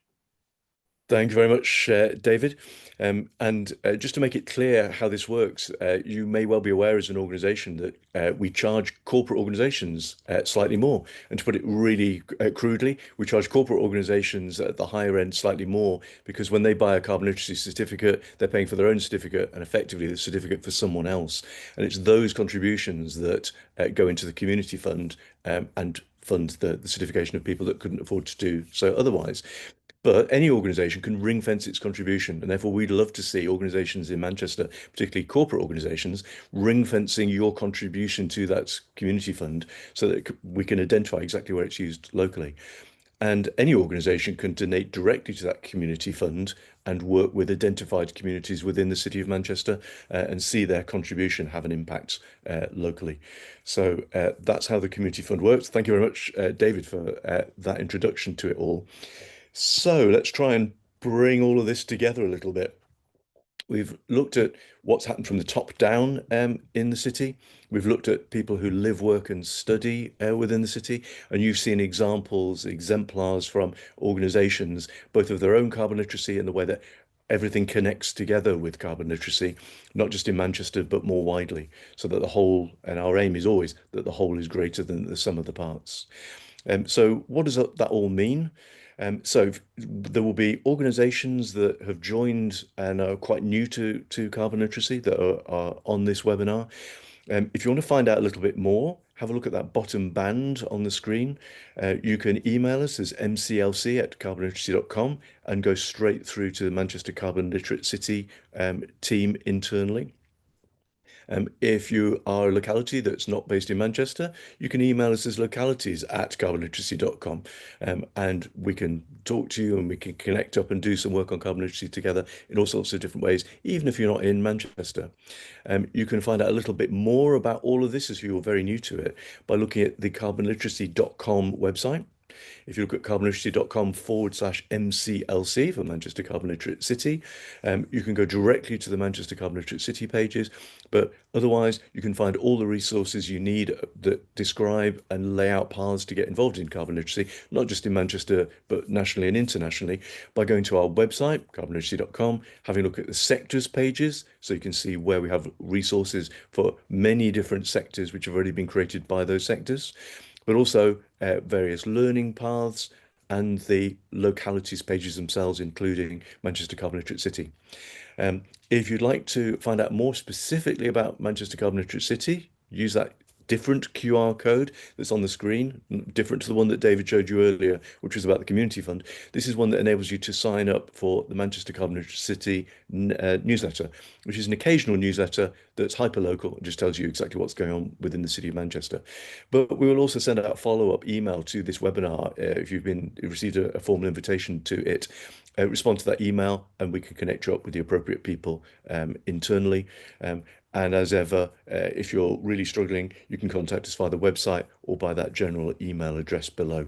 Thank you very much, David. Just to make it clear how this works, you may well be aware as an organisation that we charge corporate organisations slightly more. And to put it really crudely, we charge corporate organisations at the higher end slightly more because when they buy a carbon literacy certificate, they're paying for their own certificate and effectively the certificate for someone else. And it's those contributions that go into the community fund and fund the certification of people that couldn't afford to do so otherwise. But any organisation can ring fence its contribution, and therefore we'd love to see organisations in Manchester, particularly corporate organisations, ring fencing your contribution to that community fund so that we can identify exactly where it's used locally. And any organisation can donate directly to that community fund and work with identified communities within the City of Manchester and see their contribution have an impact locally. So that's how the community fund works. Thank you very much, David, for that introduction to it all. So let's try and bring all of this together a little bit. We've looked at what's happened from the top down in the city. We've looked at people who live, work and study within the city. And you've seen examples, exemplars from organisations, both of their own carbon literacy and the way that everything connects together with carbon literacy, not just in Manchester, but more widely, so that the whole, and our aim is always that the whole is greater than the sum of the parts. So what does that all mean? So there will be organisations that have joined and are quite new to carbon literacy that are on this webinar. If you want to find out a little bit more, have a look at that bottom band on the screen. You can email us as mclc@carbonliteracy.com and go straight through to the Manchester Carbon Literate City team internally. If you are a locality that's not based in Manchester, you can email us as localities@carbonliteracy.com, and we can talk to you and we can connect up and do some work on carbon literacy together in all sorts of different ways, even if you're not in Manchester. You can find out a little bit more about all of this as you're very new to it by looking at the carbonliteracy.com website. If you look at carbonliteracy.com/MCLC for Manchester Carbon Literate City, you can go directly to the Manchester Carbon Literate City pages, but otherwise you can find all the resources you need that describe and lay out paths to get involved in carbon literacy, not just in Manchester, but nationally and internationally, by going to our website, carbonliteracy.com, having a look at the sectors pages, so you can see where we have resources for many different sectors which have already been created by those sectors, but also various learning paths and the localities pages themselves, including Manchester Carbon Literate City. If you'd like to find out more specifically about Manchester Carbon Literate City, use that different QR code that's on the screen, different to the one that David showed you earlier, which was about the community fund. This is one that enables you to sign up for the Manchester Carbon Literate City newsletter, which is an occasional newsletter that's hyper-local. It just tells you exactly what's going on within the city of Manchester. But we will also send out a follow-up email to this webinar if you've received a formal invitation to it. Respond to that email and we can connect you up with the appropriate people internally. And as ever, if you're really struggling, you can contact us via the website or by that general email address below.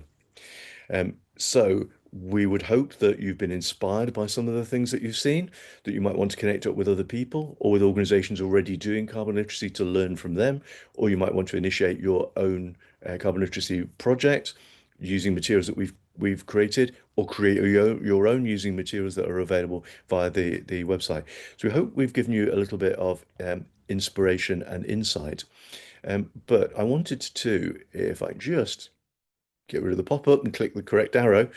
So we would hope that you've been inspired by some of the things that you've seen, that you might want to connect up with other people or with organizations already doing carbon literacy to learn from them, or you might want to initiate your own carbon literacy project using materials that we've created, or create your own using materials that are available via the website. So we hope we've given you a little bit of inspiration and insight. But I wanted to, if I just get rid of the pop-up and click the correct arrow,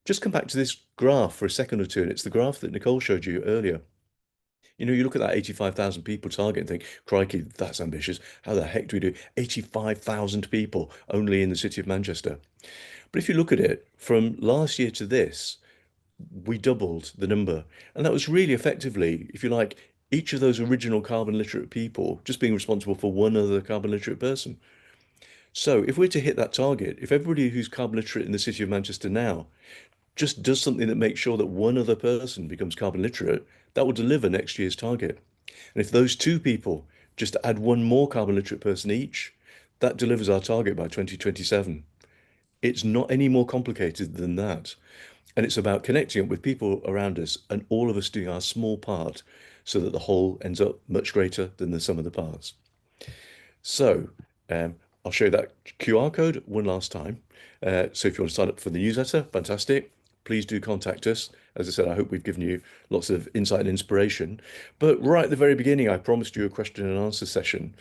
just come back to this graph for a second or two, and it's the graph that Nicole showed you earlier. You know, you look at that 85,000 people target and think, crikey, that's ambitious. How the heck do we do 85,000 people only in the city of Manchester? But if you look at it from last year to this, we doubled the number. And that was really effectively, if you like, each of those original carbon literate people just being responsible for one other carbon literate person. So if we're to hit that target, if everybody who's carbon literate in the city of Manchester now just does something that makes sure that one other person becomes carbon literate, that will deliver next year's target. And if those two people just add one more carbon literate person each, that delivers our target by 2027. It's not any more complicated than that. And it's about connecting up with people around us and all of us doing our small part so that the whole ends up much greater than the sum of the parts. So I'll show you that QR code one last time. So if you want to sign up for the newsletter, fantastic. Please do contact us. As I said, I hope we've given you lots of insight and inspiration. But right at the very beginning, I promised you a question and answer session.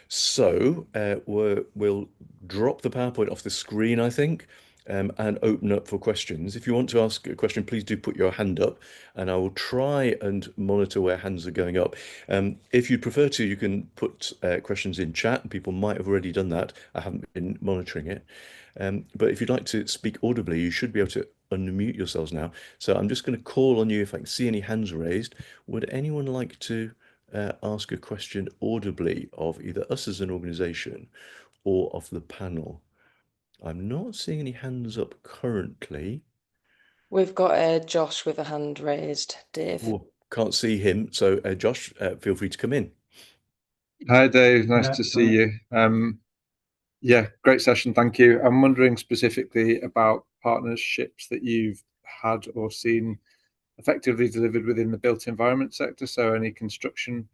So we'll drop the PowerPoint off the screen, I think, and open up for questions. If you want to ask a question, please do put your hand up and I will try and monitor where hands are going up. If you prefer to, you can put questions in chat, and people might have already done that. I haven't been monitoring it. But if you'd like to speak audibly, you should be able to unmute yourselves now. So I'm just going to call on you if I can see any hands raised. Would anyone like to ask a question audibly of either us as an organization or of the panel? I'm not seeing any hands up currently. We've got Josh with a hand raised, Dave. Oh, can't see him. So Josh, feel free to come in. Hi, Dave. Nice to see you. Yeah, great session. Thank you. I'm wondering specifically about partnerships that you've had or seen effectively delivered within the built environment sector. So any construction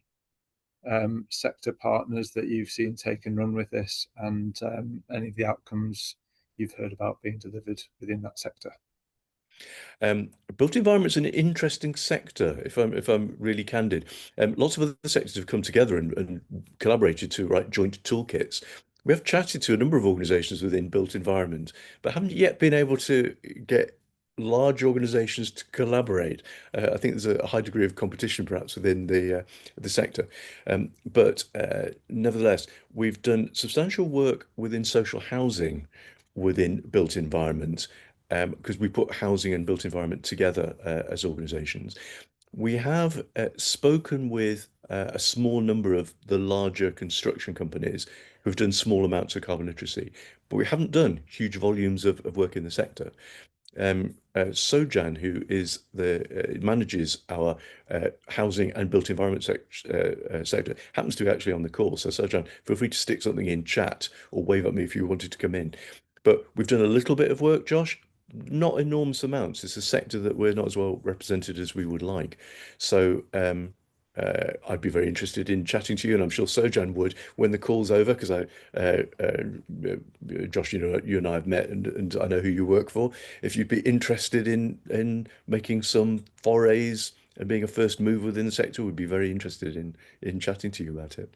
sector partners that you've seen take and run with this, and any of the outcomes you've heard about being delivered within that sector. Built environment's an interesting sector, if I'm really candid. Lots of other sectors have come together and collaborated to write joint toolkits. We have chatted to a number of organizations within built environment, but haven't yet been able to get large organizations to collaborate. I think there's a high degree of competition perhaps within the sector. But nevertheless, we've done substantial work within social housing within built environment, because we put housing and built environment together as organizations. We have spoken with a small number of the larger construction companies who've done small amounts of carbon literacy, but we haven't done huge volumes of work in the sector. Sojan, who is manages our housing and built environment sector, happens to be actually on the call. So Sojan, feel free to stick something in chat or wave at me if you wanted to come in. But we've done a little bit of work, Josh, not enormous amounts. It's a sector that we're not as well represented as we would like. So I'd be very interested in chatting to you, and I'm sure Sojan would when the call's over, because Josh, you and I have met, and I know who you work for. If you'd be interested in making some forays and being a first mover within the sector, we'd be very interested in chatting to you about it.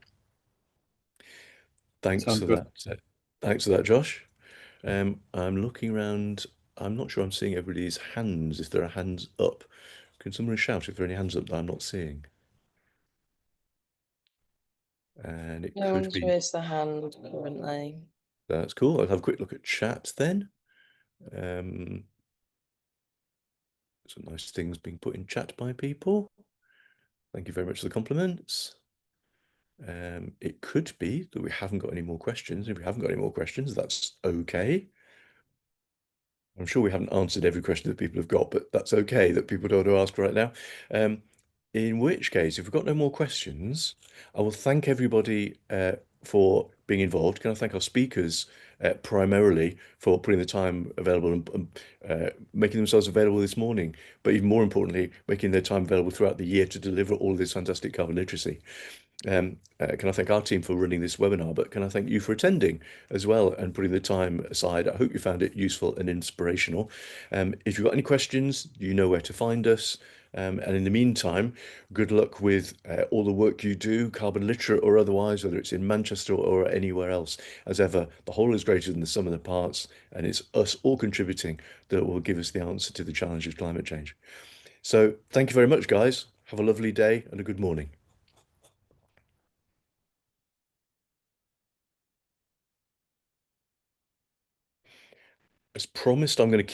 Thanks Sounds for good. that. Thanks for that, Josh. I'm looking around. I'm not sure I'm seeing everybody's hands, if there are hands up. Can someone shout if there are any hands up that I'm not seeing? And it No could one's be. raised their hand currently. That's cool. I'll have a quick look at chat then. Some nice things being put in chat by people. Thank you very much for the compliments. It could be that we haven't got any more questions. If we haven't got any more questions, that's okay. I'm sure we haven't answered every question that people have got, but that's okay that people don't want to ask right now. In which case, if we've got no more questions, I will thank everybody for being involved. Can I thank our speakers primarily for putting the time available and making themselves available this morning, but even more importantly, making their time available throughout the year to deliver all of this fantastic carbon literacy. Can I thank our team for running this webinar, but can I thank you for attending as well and putting the time aside. I hope you found it useful and inspirational. If you've got any questions, you know where to find us. And in the meantime, good luck with all the work you do, carbon literate or otherwise, whether it's in Manchester or anywhere else. As ever, the whole is greater than the sum of the parts, and it's us all contributing that will give us the answer to the challenge of climate change. So thank you very much, guys. Have a lovely day and a good morning. As promised, I'm going to keep